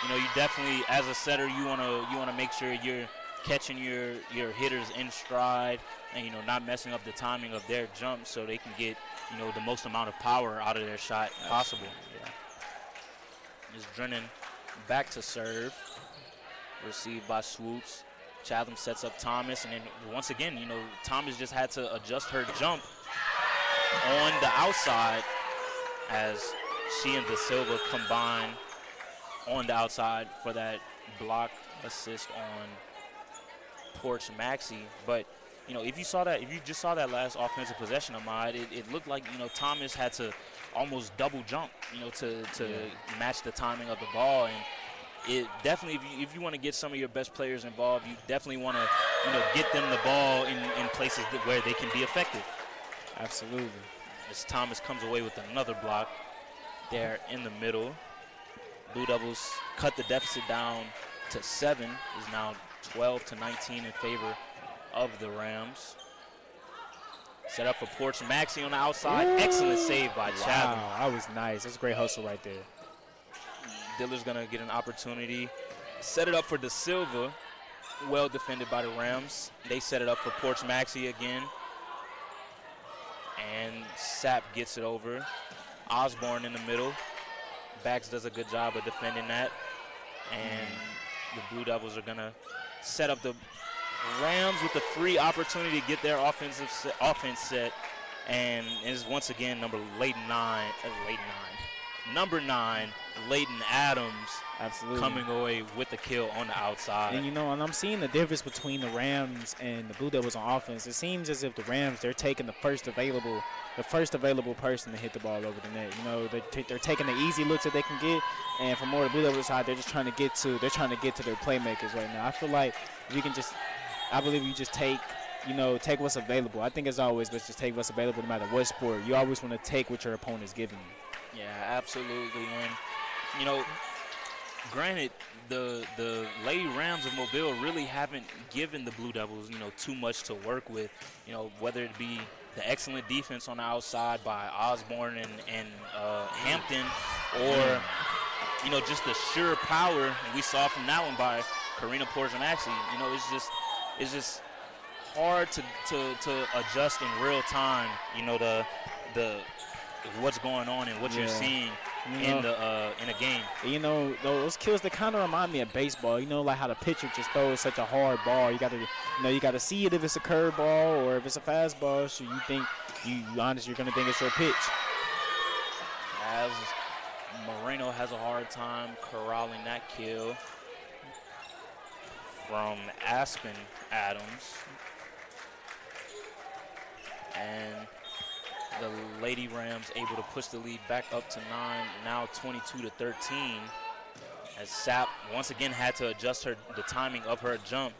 You definitely, as a setter, you want to make sure you're catching your hitters in stride, and not messing up the timing of their jump, so they can get the most amount of power out of their shot possible. Yeah. Is Drennan back to serve, received by Swoops. Chatham sets up Thomas, and then once again, Thomas just had to adjust her jump on the outside as she and De Silva combine on the outside for that block assist on Portia Maxey. But if you just saw that last offensive possession of mine, it looked like Thomas had to almost double jump to match the timing of the ball. And it definitely, if you want to get some of your best players involved, you definitely want to get them the ball in places where they can be effective. Absolutely. As Thomas comes away with another block there in the middle. Blue Devils cut the deficit down to 7. Is now 12-19 in favor of the Rams. Set up for Portia Maxey on the outside. Ooh. Excellent save by Chatham. Wow, that was nice. That's a great hustle right there. Dillard's going to get an opportunity. Set it up for De Silva. Well defended by the Rams. They set it up for Portia Maxey again. And Sapp gets it over. Osborne in the middle. Bax does a good job of defending that. And the Blue Devils are going to set up the Rams with the free opportunity to get their offense set. And it is once again number 9, Leighton Adams, absolutely, coming away with the kill on the outside. And and I'm seeing the difference between the Rams and the Blue Devils on offense. It seems as if the Rams, they're taking the first available person to hit the ball over the net. They're taking the easy looks that they can get, and from more the Blue Devils side, they're trying to get to their playmakers right now. I feel like I believe you just take what's available. I think as always, let's just take what's available no matter what sport. You always want to take what your opponent's giving you. Yeah, absolutely. And, granted, the Lady Rams of Mobile really haven't given the Blue Devils, too much to work with, whether it be the excellent defense on the outside by Osborne and Hampton, or, just the sure power, and we saw from that one by Karina Porjamaxi. It's just hard to adjust in real time, the what's going on and what you're seeing in a game. Those kills, that kind of remind me of baseball. Like how the pitcher just throws such a hard ball. You gotta see it if it's a curveball or if it's a fastball. So you think you're gonna think it's your pitch. As Moreno has a hard time corralling that kill from Aspen Adams. And the Lady Rams able to push the lead back up to 9, now 22-13. As Sapp once again had to adjust the timing of her jump.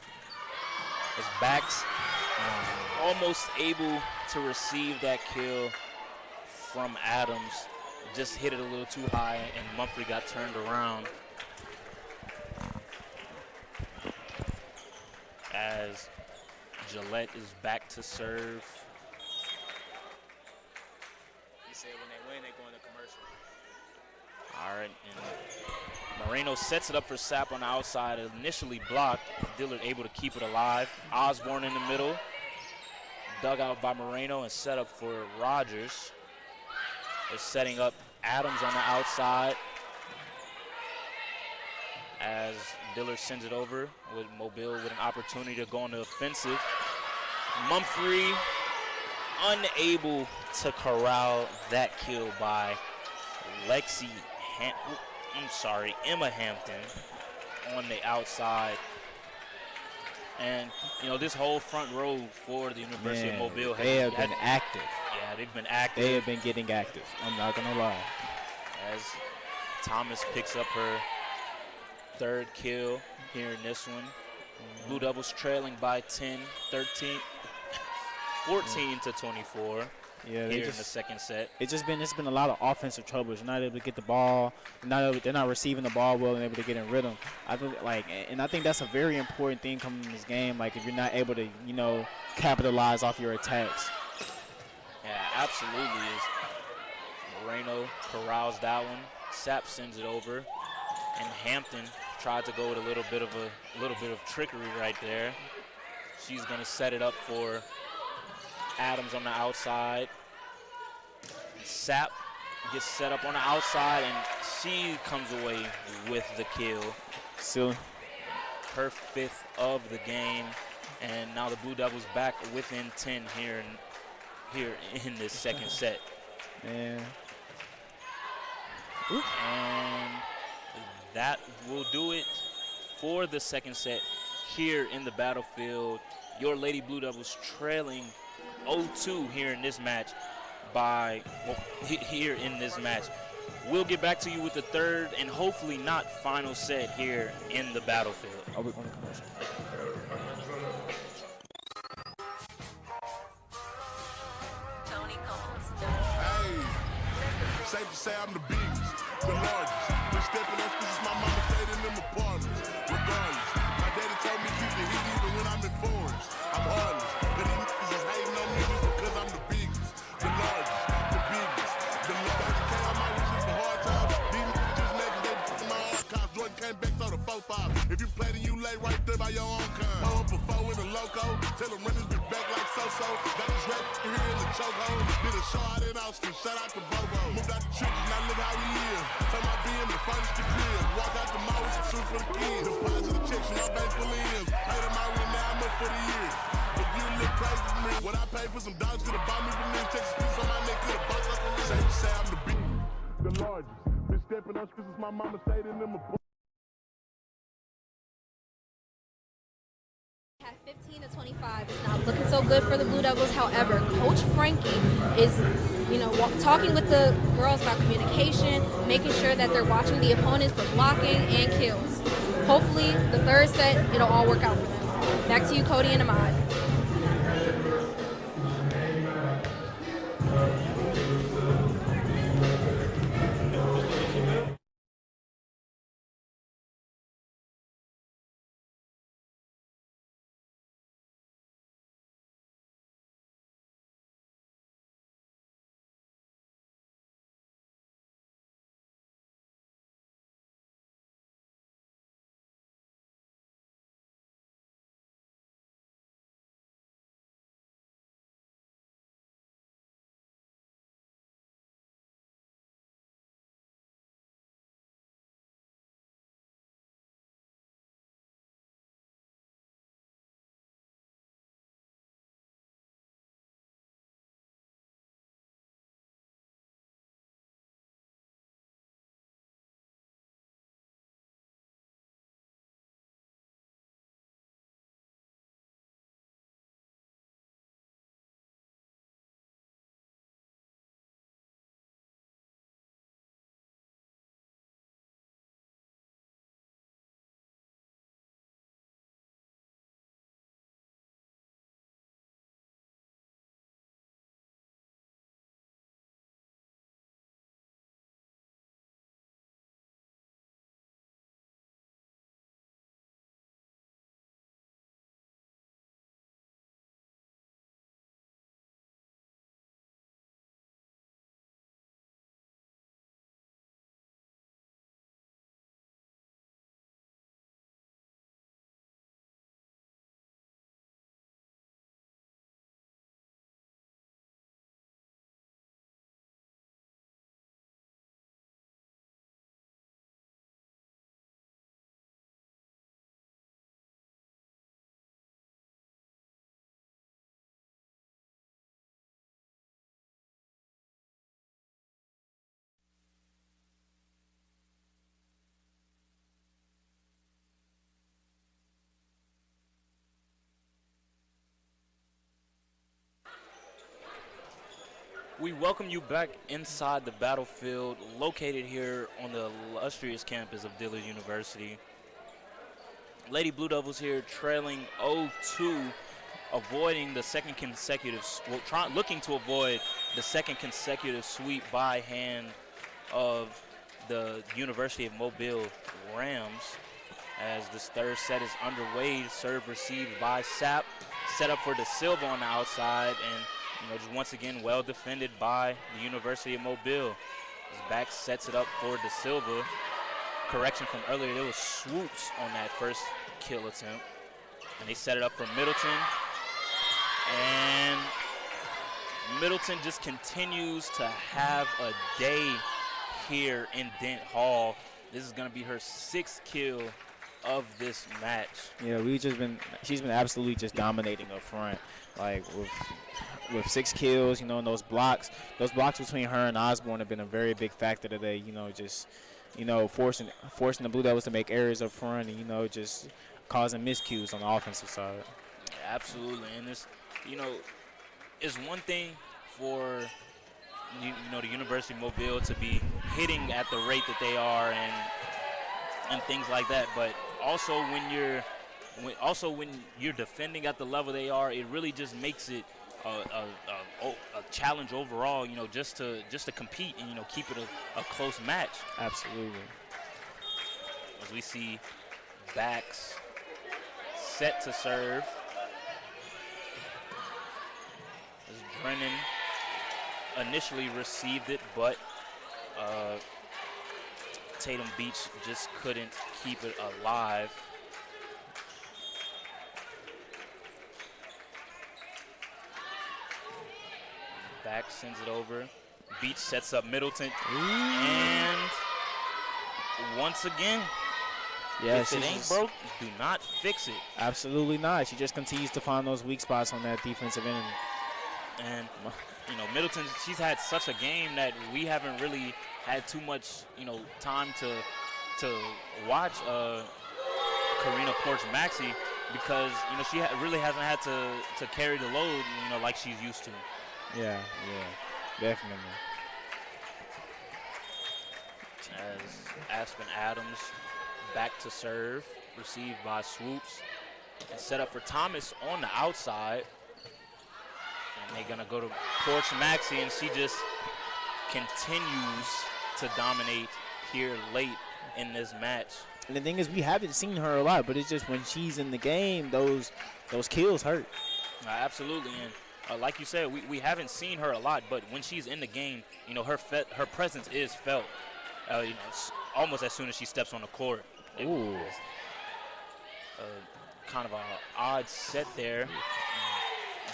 As Bax almost able to receive that kill from Adams. Just hit it a little too high, and Mumphrey got turned around. As Gillette is back to serve. He said when they win, they go into commercial. All right, and Moreno sets it up for Sapp on the outside. Initially blocked. Dillard able to keep it alive. Osborne in the middle. Dug out by Moreno and set up for Rogers. They're setting up Adams on the outside. As Dillard sends it over with Mobile with an opportunity to go on the offensive. Mumphrey unable to corral that kill by Emma Hampton on the outside. And, this whole front row for the University of Mobile they have been active. Yeah, they've been active. They have been getting active. I'm not going to lie. As Thomas picks up her third kill here in this one. Blue Devils trailing by 14 to 24. Yeah, here in the second set. It's been a lot of offensive troubles. You're not able to get the ball. They're not receiving the ball well and able to get in rhythm. I think that's a very important thing coming in this game. Like if you're not able to, capitalize off your attacks. Yeah, absolutely is. Moreno corrals that one. Sapp sends it over, and Hampton tried to go with a little bit of trickery right there. She's gonna set it up for Adams on the outside. Sapp gets set up on the outside, and she comes away with the kill. So her fifth of the game, and now the Blue Devils back within 10 here in this second set. Yeah. And that will do it for the second set here in the battlefield. Your Lady Blue Devils trailing 0-2 here in this match We'll get back to you with the third and hopefully not final set here in the battlefield. Are we on the commercial? Hey, safe to say I'm the biggest, the largest. Been stepping up, this is my mama stayed in them apartments. Regardless, my daddy told me keep the heat even when I'm in forums. I'm heartless, but these niggas is hating on me because I'm the biggest, the largest, the biggest, the largest. Came out my riches for hard times. These niggas just making they in my archives. Jordan came back, so the 4-5. If you play, then you lay right there by your own kind. Hold up a 4 in the loco, tell them runners be back like so-so. Got this rap here in the chokehold. Did a show out in Austin. Shout out to Bobo. Moved out the trenches, now live how we live. Turn my BM to furnish the crib. Walk out the mall with some shoes for the kids. Deposit the checks from my bank full of M's. Paid them out now I'm up for the year. If you look crazy to me, what I pay for some dogs could have bought me the Texas piece on my neck, could have bought us a little. Safe to say I'm the biggest, the largest. Been stepping on since my mama stayed in them. 15 to 25 is not looking so good for the Blue Devils. However, Coach Frankie is, talking with the girls about communication, making sure that they're watching the opponents for blocking and kills. Hopefully, the third set, it'll all work out for them. Back to you, Cody and Ahmad. We welcome you back inside the battlefield, located here on the illustrious campus of Dillard University. Lady Blue Devils here trailing 0-2, avoiding the second consecutive, looking to avoid the second consecutive sweep by hand of the University of Mobile Rams. As this third set is underway, serve received by Sapp, set up for De Silva on the outside, and just once again, well defended by the University of Mobile. His back sets it up for De Silva. Correction from earlier, there was swoops on that first kill attempt. And they set it up for Middleton. And Middleton just continues to have a day here in Dent Hall. This is going to be her 6th kill of this match. Yeah, she's been absolutely just dominating up front. Like with 6 kills, and those blocks between her and Osborne have been a very big factor today. Forcing the Blue Devils to make errors up front, and just causing miscues on the offensive side. Absolutely, and this, is one thing for the University of Mobile to be hitting at the rate that they are and things like that, but also when you're defending at the level they are, it really just makes it a challenge overall, just to compete and keep it a close match. Absolutely. As we see backs set to serve. As Brennan initially received it, but Tatum Beach just couldn't keep it alive. Back sends it over. Beach sets up Middleton. And once again, if it ain't broke, do not fix it. Absolutely not. She just continues to find those weak spots on that defensive end. And, you know, Middleton, she's had such a game that we haven't really had too much, you know, time to watch Karina Porch-Maxey because, you know, she really hasn't had to carry the load, you know, like she's used to. Yeah, definitely. As Aspen Adams back to serve, received by Swoops, and set up for Thomas on the outside. And they're gonna go to Porch-Maxey, and she just continues to dominate here late in this match. And the thing is, we haven't seen her a lot, but it's just when she's in the game, those kills hurt. Absolutely, and like you said, we haven't seen her a lot, but when she's in the game, you know, her presence is felt. You know, almost as soon as she steps on the court. Ooh. Kind of an odd set there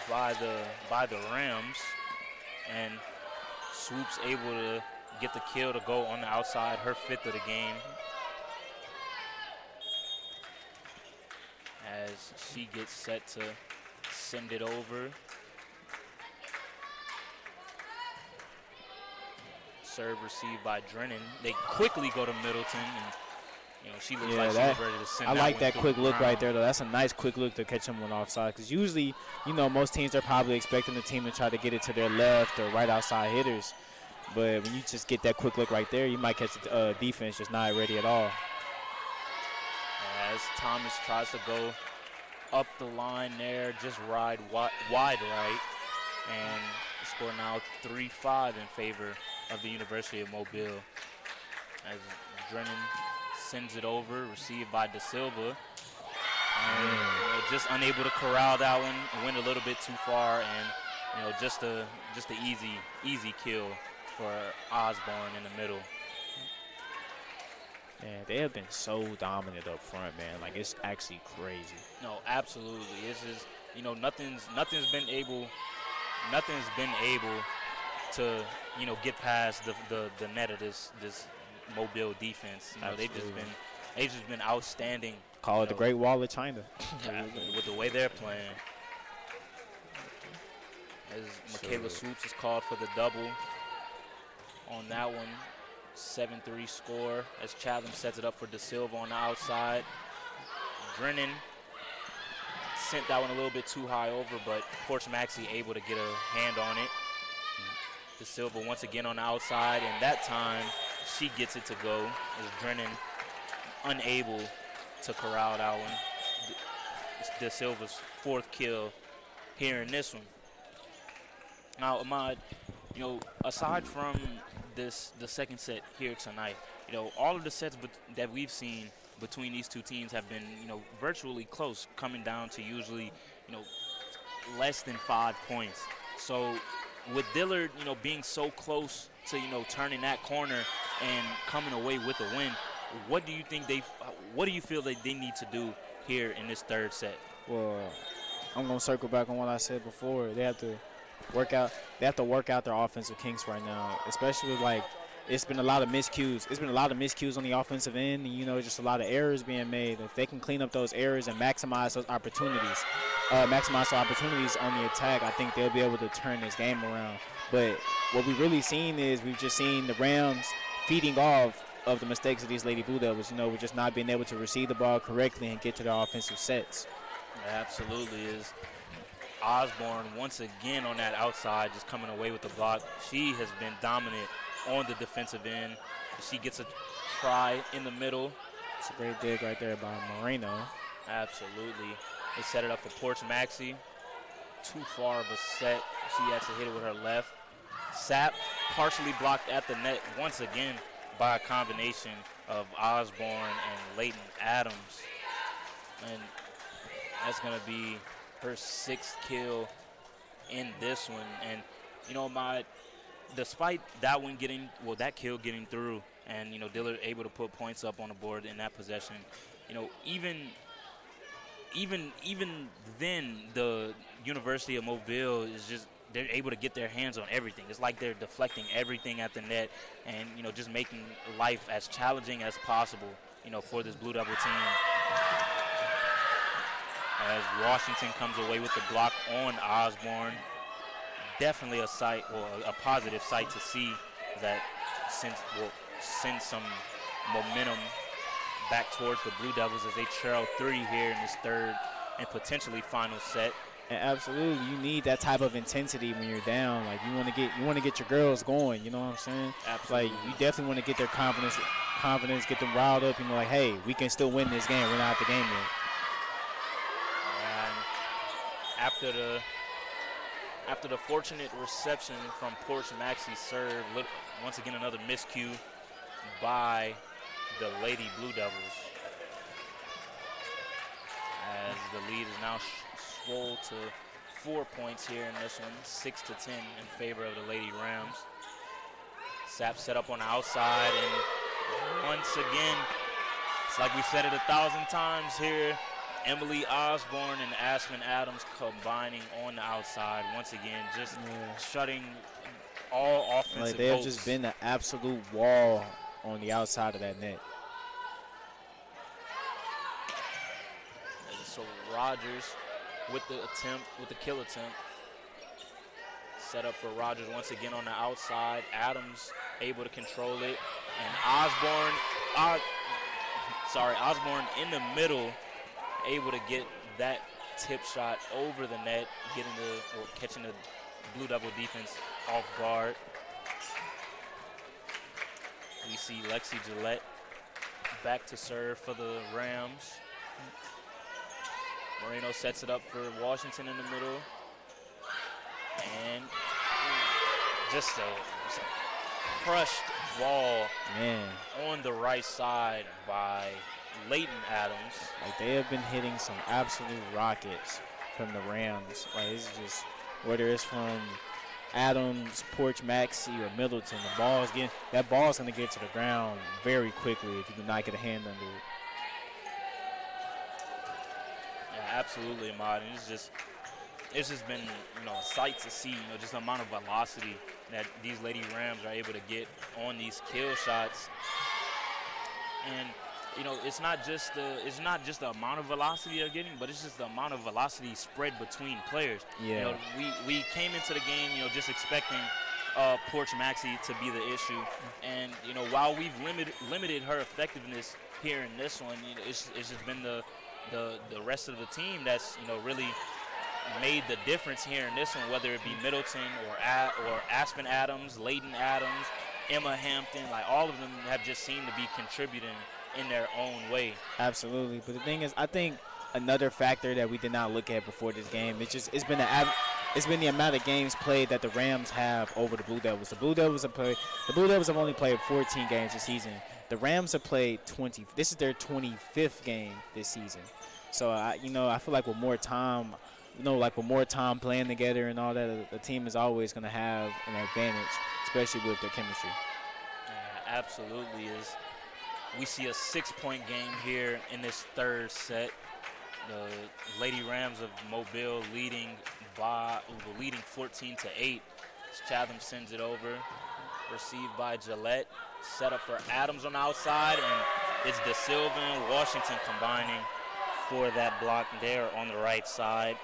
by the Rams, and Swoops able to get the kill to go on the outside, her 5th of the game. As she gets set to send it over. Serve received by Drennan. They quickly go to Middleton, and you know she looks like she's ready to send. I that like one that through quick the look ground. right there, though. That's a nice quick look to catch him on offside. Because usually, you know, most teams are probably expecting the team to try to get it to their left or right outside hitters. But when you just get that quick look right there, you might catch the defense just not ready at all. As Thomas tries to go up the line there, just ride wide right, and the score now 3-5 in favor of the University of Mobile. As Drennan sends it over, received by Da Silva, and just unable to corral that one and went a little bit too far, and you know just a easy kill for Osborne in the middle. Man, they have been so dominant up front, man. Like, it's actually crazy. No, absolutely. It's just, you know, nothing's been able to, you know, get past the net of this Mobile defense. You know, they've just been outstanding. Call it the Great Wall of China. With the way they're playing. As Michaela Swoops is called for the double on that one. 7-3 score as Chatham sets it up for Da Silva on the outside. Drennan sent that one a little bit too high over, but Porch-Maxey able to get a hand on it. Da Silva once again on the outside, and that time she gets it to go as Drennan unable to corral that one. It's Da Silva's 4th kill here in this one. Now, Ahmad, you know, aside from the second set here tonight, you know, all of the sets that we've seen between these two teams have been, you know, virtually close, coming down to usually, you know, less than 5 points. So with Dillard, you know, being so close to, you know, turning that corner and coming away with a win, what do you feel that they need to do here in this 3rd set? Well, I'm going to circle back on what I said before. They have to work out their offensive kinks right now, especially with, like, it's been a lot of miscues. It's been a lot of miscues on the offensive end, and, you know, just a lot of errors being made. If they can clean up those errors and maximize those opportunities, on the attack, I think they'll be able to turn this game around. But what we've really seen is we've just seen the Rams feeding off of the mistakes of these Lady Blue Devils. You know, we're just not being able to receive the ball correctly and get to their offensive sets. Absolutely is. Osborne once again on that outside, just coming away with the block. She has been dominant on the defensive end. She gets a try in the middle. It's a great dig right there by Moreno. Absolutely. They set it up for Porch-Maxey. Too far of a set. She has to hit it with her left. Sapp partially blocked at the net once again by a combination of Osborne and Leighton Adams. And that's going to be her 6th kill in this one. And, you know, despite that one that kill getting through, and, you know, Dillard able to put points up on the board in that possession, you know, even then, the University of Mobile is just they're able to get their hands on everything. It's like they're deflecting everything at the net and, just making life as challenging as possible, for this Blue Devil team. As Washington comes away with the block on Osborne. Definitely a positive sight to see that will send some momentum back towards the Blue Devils as they trail 3 here in this third and potentially final set. And absolutely, you need that type of intensity when you're down. Like you want to get your girls going. You know what I'm saying? Absolutely. Like you definitely want to get their confidence, get them riled up. Like, hey, we can still win this game. We're not at the game yet. And after the fortunate reception from Porch Maxey's serve, once again another miscue by the Lady Blue Devils. As the lead is now swole to 4 points here in this one, 6-10 in favor of the Lady Rams. Sapp set up on the outside, and once again, it's like we said it 1,000 times here, Emily Osborne and Aspen Adams combining on the outside once again, just shutting all offensive Like they have hopes. just been an absolute wall on the outside of that net. And so Rogers with the kill attempt. Set up for Rogers once again on the outside. Adams able to control it. And Osborne in the middle, able to get that tip shot over the net, catching the Blue Devil defense off guard. We see Lexi Gillette back to serve for the Rams. Moreno sets it up for Washington in the middle. And just a crushed ball on the right side by Leighton Adams. Like they have been hitting some absolute rockets from the Rams. Like it's just, whether it's from Adams, Porch Maxey, or Middleton, that ball's gonna get to the ground very quickly if you do not get a hand under it. Yeah, absolutely, Ahmad. And it's just been, a sight to see, just the amount of velocity that these Lady Rams are able to get on these kill shots. And it's not just the amount of velocity they're getting, but it's just the amount of velocity spread between players. Yeah. We came into the game, just expecting Porch Maxey to be the issue, and while we've limited her effectiveness here in this one, it's just been the rest of the team that's really made the difference here in this one, whether it be Middleton or Aspen Adams, Leighton Adams, Emma Hampton. Like all of them have just seemed to be contributing in their own way. Absolutely, but the thing is, I think another factor that we did not look at before this game, it's been the amount of games played that the Rams have over the Blue Devils. The Blue Devils have only played 14 games this season. The Rams have played 20. This is their 25th game this season. So I feel like with more time, playing together and all that, the team is always going to have an advantage, especially with their chemistry. Absolutely is. We see a 6-point game here in this third set. The Lady Rams of Mobile leading 14-8. As Chatham sends it over, received by Gillette, set up for Adams on the outside, and it's De Silva and Washington combining for that block there on the right side.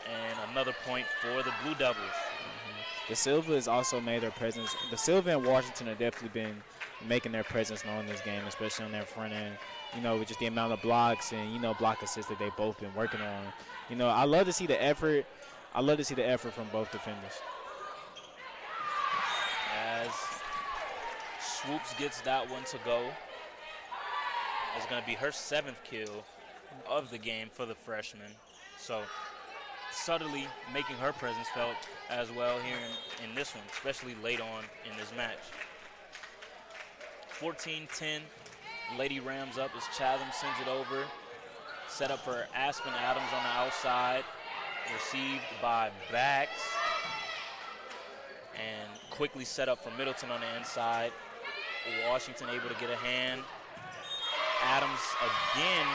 And another point for the Blue Devils. De Silva has also made their presence. De Silva and Washington have definitely been making their presence known in this game, especially on their front end. With just the amount of blocks and, block assists that they've both been working on. I love to see the effort. I love to see the effort from both defenders. As Swoops gets that one to go. It's going to be her 7th kill of the game for the freshman. So subtly making her presence felt as well here in this one, especially late on in this match. 14-10, Lady Rams up as Chatham sends it over. Set up for Aspen Adams on the outside. Received by Bax. And quickly set up for Middleton on the inside. Washington able to get a hand. Adams again.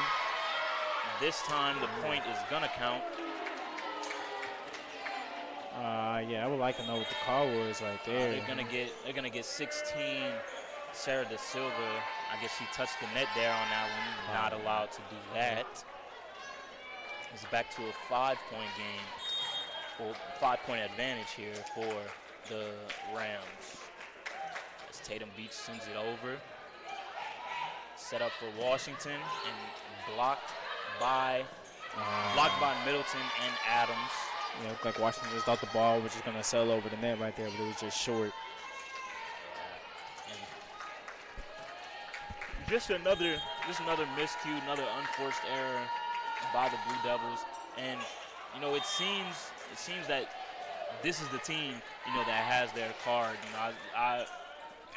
This time the point is going to count. Yeah, I would like to know what the call was right there. They're gonna get 16. Sarah Da Silva, I guess she touched the net there on that one. Not allowed to do that. It's back to a 5-point game, or 5-point advantage here for the Rams. As Tatum Beach sends it over. Set up for Washington and blocked by Middleton and Adams. Yeah, looked like Washington just thought the ball was just going to sail over the net right there, but it was just short. And just another miscue, another unforced error by the Blue Devils. And you know, it seems that this is the team, you know, that has their card. You know, I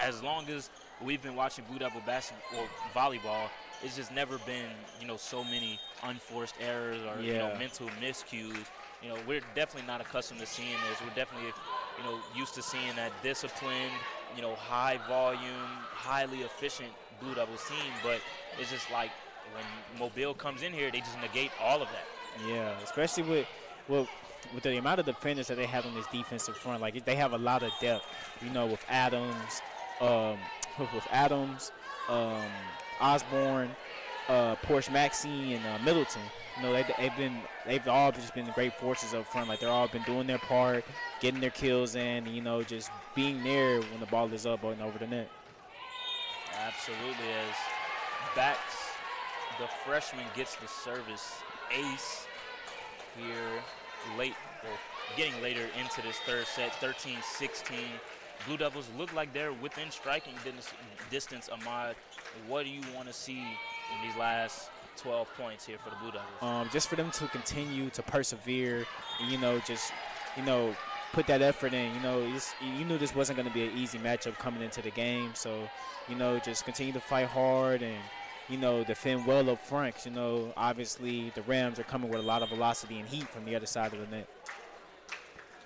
as long as we've been watching Blue Devil basketball, volleyball, it's just never been, you know, so many unforced errors or you know, mental miscues. You know, we're definitely not accustomed to seeing this. We're definitely, you know, used to seeing that disciplined, you know, high volume, highly efficient Blue Devils team. But it's just like when Mobile comes in here, they just negate all of that. Yeah, especially with the amount of defenders that they have on this defensive front. Like, they have a lot of depth, you know, with Adams, Osborne, Porsche Maxey, and Middleton. You know, they've all just been great forces up front. Like, they're all been doing their part, getting their kills in, and, you know, just being there when the ball is up and over the net. Absolutely. As Bax, the freshman, gets the service ace here getting later into this third set, 13-16. Blue Devils look like they're within striking distance. Ahmad, what do you want to see in these last 12 points here for the Blue Devils? Just for them to continue to persevere and, you know, just, you know, put that effort in. You know, you knew this wasn't going to be an easy matchup coming into the game. So, you know, just continue to fight hard and, you know, defend well up front. You know, obviously the Rams are coming with a lot of velocity and heat from the other side of the net.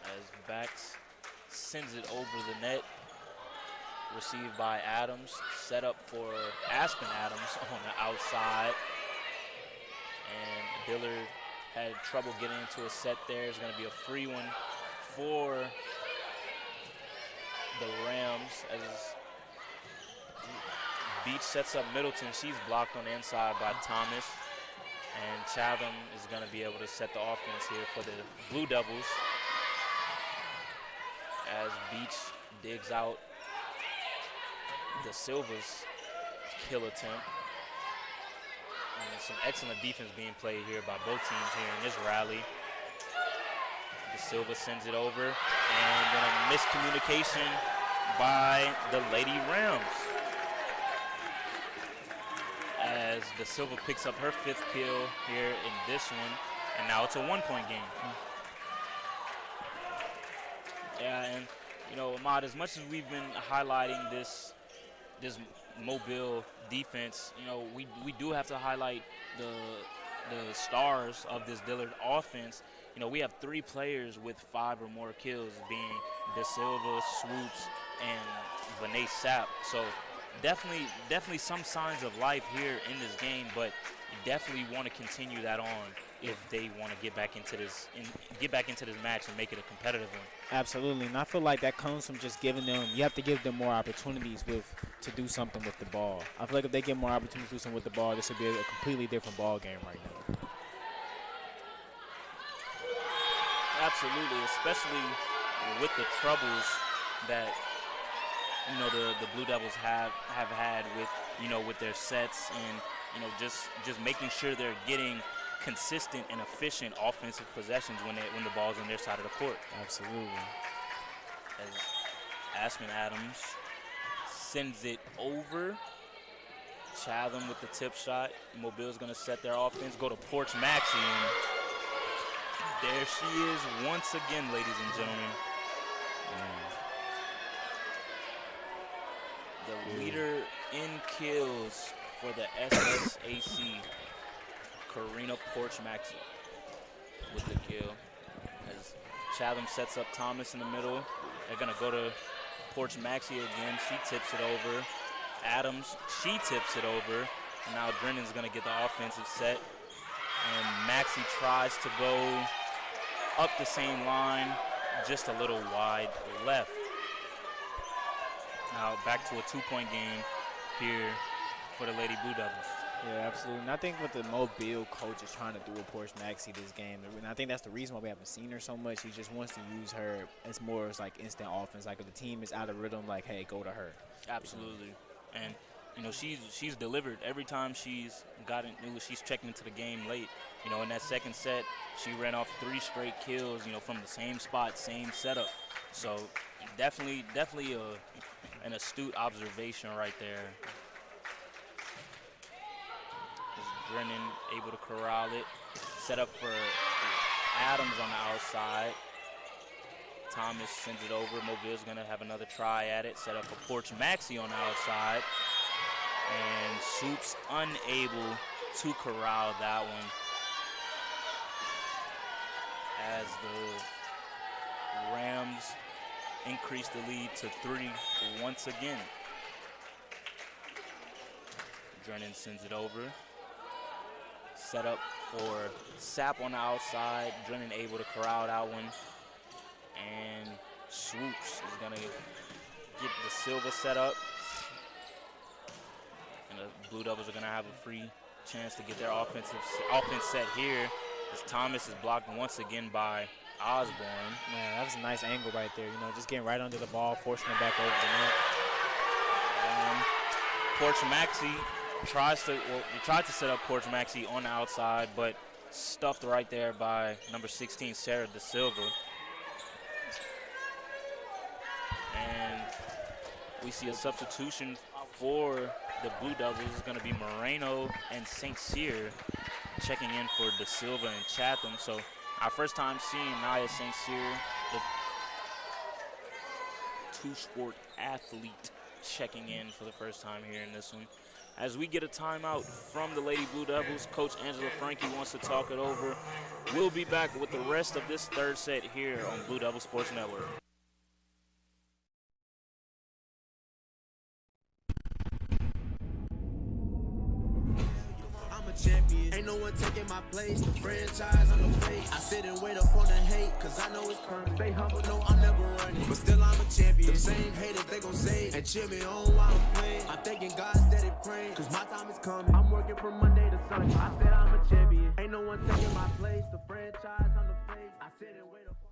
As Bax sends it over the net, received by Adams, set up for Aspen Adams on the outside. And Dillard had trouble getting into a set there. It's going to be a free one for the Rams as Beach sets up Middleton. She's blocked on the inside by Thomas. And Chatham is going to be able to set the offense here for the Blue Devils as Beach digs out the Silva's kill attempt. And some excellent defense being played here by both teams here in this rally. De Silva sends it over, and then a miscommunication by the Lady Rams as De Silva picks up her 5th kill here in this one, and now it's a 1-point game. Yeah, and you know, Ahmad, as much as we've been highlighting this Mobile defense, you know, we do have to highlight the stars of this Dillard offense. You know, we have 3 players with 5 or more kills, being De Silva, Swoops, and Vinay Sapp. So definitely some signs of life here in this game, but you definitely want to continue that on if they want to get back into this match and make it a competitive one. Absolutely, and I feel like that comes from just giving them. You have to give them more opportunities to do something with the ball. I feel like if they get more opportunities to do something with the ball, this would be a completely different ball game right now. Absolutely, especially with the troubles that, you know, the Blue Devils have had with, you know, with their sets and, you know, just making sure they're getting consistent and efficient offensive possessions when the ball's on their side of the court. Absolutely. As Aspen Adams sends it over. Chatham with the tip shot. Mobile's going to set their offense, go to Porch Maxey, and there she is once again, ladies and gentlemen. The leader in kills for the SSAC, Karina Porch Maxey with the kill. As Chatham sets up Thomas in the middle, they're going to go to Porch Maxey again. She tips it over. Adams, she tips it over. And now Brennan's going to get the offensive set. And Maxey tries to go up the same line, just a little wide left. Now back to a 2-point game here for the Lady Blue Devils. Yeah, absolutely. And I think what the Mobile coach is trying to do with Porsche Maxey this game, and I think that's the reason why we haven't seen her so much. He just wants to use her as more as like instant offense. Like if the team is out of rhythm, like, hey, go to her. Absolutely. And she's delivered every time she's she's checking into the game late. In that second set, she ran off 3 straight kills, from the same spot, same setup. So definitely an astute observation right there. Drennan able to corral it. Set up for Adams on the outside. Thomas sends it over. Mobile's going to have another try at it. Set up for Porsche Maxey on the outside. And Soups unable to corral that one as the Rams increase the lead to 3 once again. Drennan sends it over. Set up for Sapp on the outside. Drennan able to corral that one. And Swoops is going to get the Silva set up. And the Blue Devils are going to have a free chance to get their offense set here as Thomas is blocked once again by Osborne. Man, that was a nice angle right there. Just getting right under the ball, forcing it back over the net. Porsche Maxey tried to set up Porsche Maxey on the outside, but stuffed right there by number 16, Sarah Da Silva. And we see a substitution for the Blue Devils. It's going to be Moreno and St. Cyr checking in for Da Silva and Chatham. So our first time seeing Nia St. Cyr, the two-sport athlete, checking in for the first time here in this one. As we get a timeout from the Lady Blue Devils, Coach Angela Frankie wants to talk it over. We'll be back with the rest of this third set here on Blue Devil Sports Network. Champion. Ain't no one taking my place. The franchise on the face. I sit and wait up on the hate, cause I know it's coming. Stay humble, no, I'm never running. But still I'm a champion. The same haters, they gon' say and cheer me on while I'm playing. I'm thanking God steady praying, cause my time is coming. I'm working from Monday to Sunday. I said I'm a champion. Ain't no one taking my place. The franchise on the face. I sit and wait up on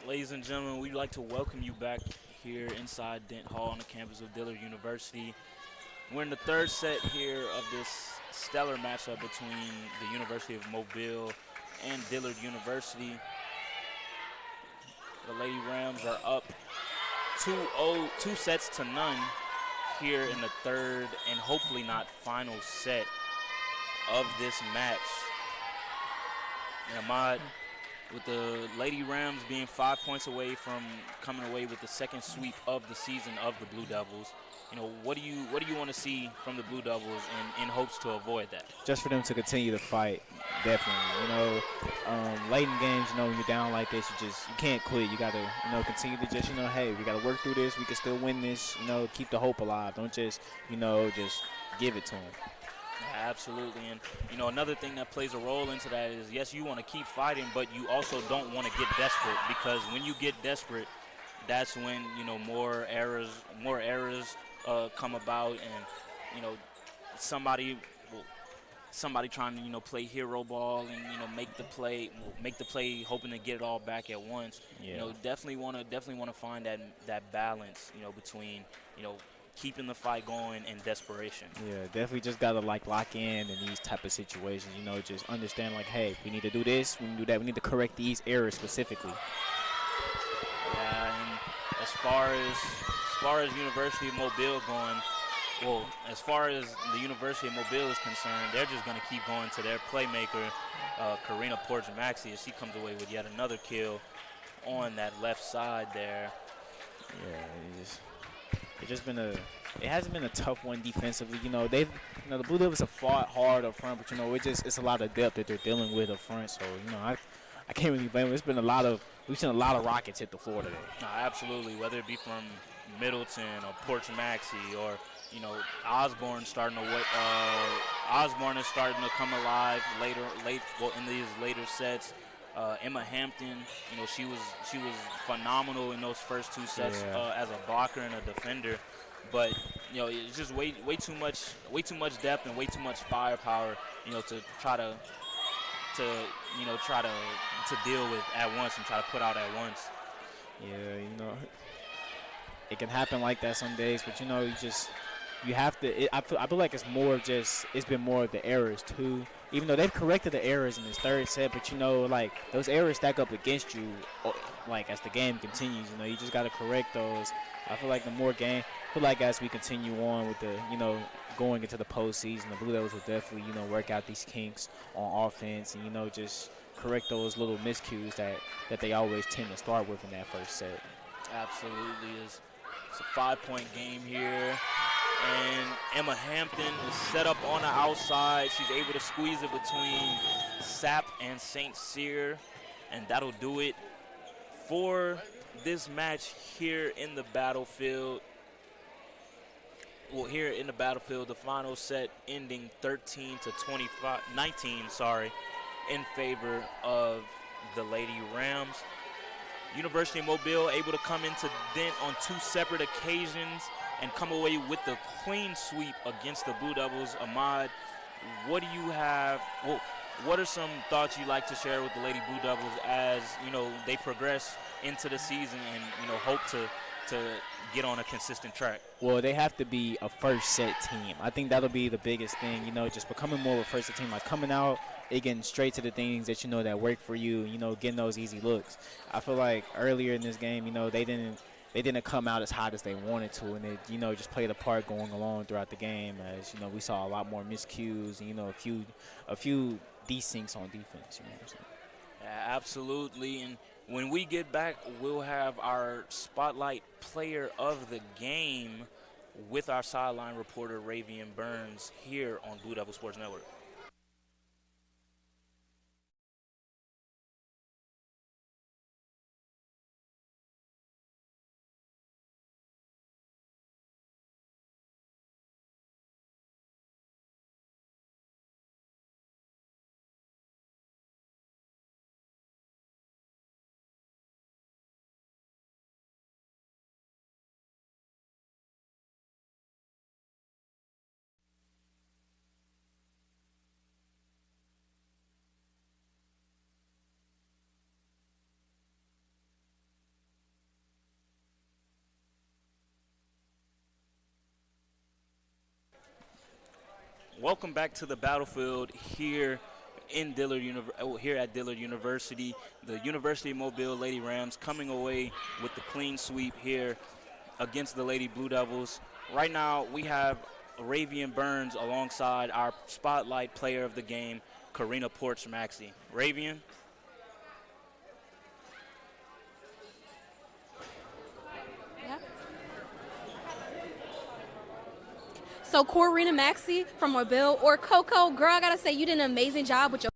Ladies and gentlemen, we'd like to welcome you back here inside Dent Hall on the campus of Dillard University. We're in the third set here of this stellar matchup between the University of Mobile and Dillard University. The Lady Rams are up 2-0, 2-0 here in the third and hopefully not final set of this match. And Ahmad, with the Lady Rams being 5 points away from coming away with the second sweep of the season of the Blue Devils, what do you want to see from the Blue Devils in hopes to avoid that? Just for them to continue to fight, definitely. Late in games, when you're down like this, you can't quit. You got to, continue to just, hey, we got to work through this. We can still win this. Keep the hope alive. Don't just, just give it to them. Absolutely, and another thing that plays a role into that is, yes, you want to keep fighting, but you also don't want to get desperate, because when you get desperate, that's when more errors come about, and somebody trying to play hero ball and make the play, hoping to get it all back at once. Yeah. Definitely want to find that balance, between keeping the fight going and desperation. Yeah, definitely just got to lock in these type of situations, just understand hey, we need to do this, we need to do that, we need to correct these errors specifically. Yeah, and as far as University of Mobile going, Well, as far as the University of Mobile is concerned, they're just going to keep going to their playmaker, Karina Porch-Maxey, as she comes away with yet another kill on that left side there. Yeah, it hasn't been a tough one defensively. The Blue Devils have fought hard up front, but it's a lot of depth that they're dealing with up front. So I can't really blame them. We've seen a lot of rockets hit the floor today. No, absolutely, whether it be from Middleton or Porch-Maxey or Osborne starting to Osborne is starting to come alive in these later sets. Emma Hampton, she was phenomenal in those first two sets as a blocker and a defender, but it's just way too much depth and way too much firepower, to try to deal with at once and try to put out at once. Yeah, it can happen like that some days, but you have to. I feel like it's been more of the errors too. Even though they've corrected the errors in this third set, but those errors stack up against you, as the game continues. You just got to correct those. I feel like as we continue on with the going into the postseason, the Blue Devils will definitely work out these kinks on offense and just correct those little miscues that they always tend to start with in that first set. Absolutely, it's a 5-point game here. And Emma Hampton is set up on the outside. She's able to squeeze it between Sapp and St. Cyr, and that'll do it for this match here in the battlefield. Well, here in the battlefield, the final set ending 19, in favor of the Lady Rams. University of Mobile able to come into Dent on 2 separate occasions and come away with the clean sweep against the Blue Devils. Ahmad, what do you have? Well, what are some thoughts you'd like to share with the Lady Blue Devils as they progress into the season and hope to get on a consistent track? Well, they have to be a first set team. I think that'll be the biggest thing. Just becoming more of a first set team, like coming out, getting straight to the things that that work for you. Getting those easy looks. I feel like earlier in this game, they didn't come out as hot as they wanted to, and it, just played a part going along throughout the game. As we saw a lot more miscues, and a few desyncs on defense. What I'm saying? Yeah, absolutely. And when we get back, we'll have our spotlight player of the game with our sideline reporter Ravian Burns here on Blue Devil Sports Network. Welcome back to the battlefield here in Dillard here at Dillard University. The University of Mobile Lady Rams coming away with the clean sweep here against the Lady Blue Devils. Right now we have Ravian Burns alongside our spotlight player of the game, Karina Porch-Maxey. Ravian? So Karina Maxey from Mobile, or Coco, girl, I gotta say you did an amazing job with your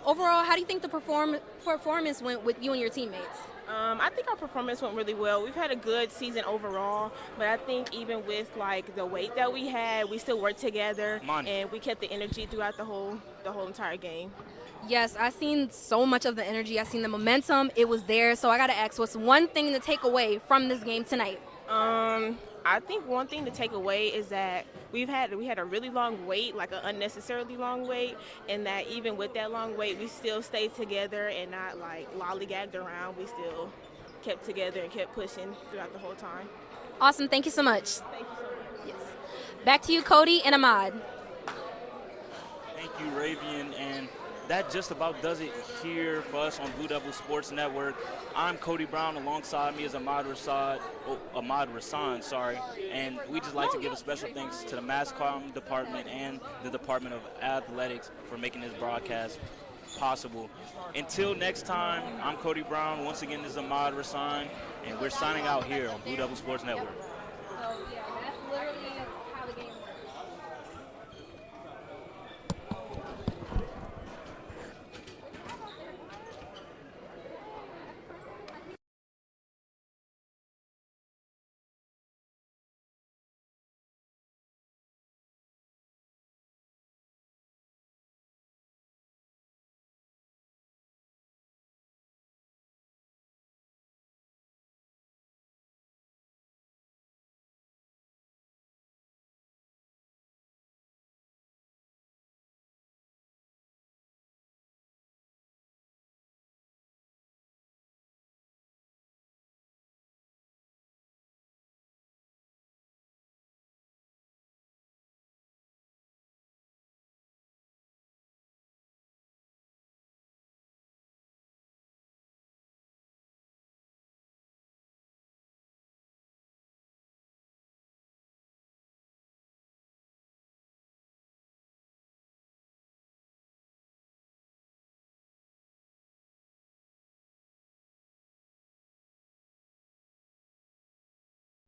overall. How do you think the performance went with you and your teammates? I think our performance went really well. We've had a good season overall, but I think even with the weight that we had, we still worked together and we kept the energy throughout the whole entire game. Yes, I've seen so much of the energy. I've seen the momentum. It was there. So I gotta ask, what's one thing to take away from this game tonight? I think one thing to take away is that we had a really long wait, like an unnecessarily long wait, and that even with that long wait, we still stayed together and not lollygagged around. We still kept together and kept pushing throughout the whole time. Awesome. Thank you so much. Thank you so much. Yes. Back to you, Cody and Ahmad. Thank you, Ravian. And that just about does it here for us on Blue Devil Sports Network. I'm Cody Brown. Alongside me is Ahmad Rasan, and we just like to give a special thanks to the Mass Comm Department and the Department of Athletics for making this broadcast possible. Until next time, I'm Cody Brown. Once again, this is Ahmad Rasan, and we're signing out here on Blue Devil Sports Network.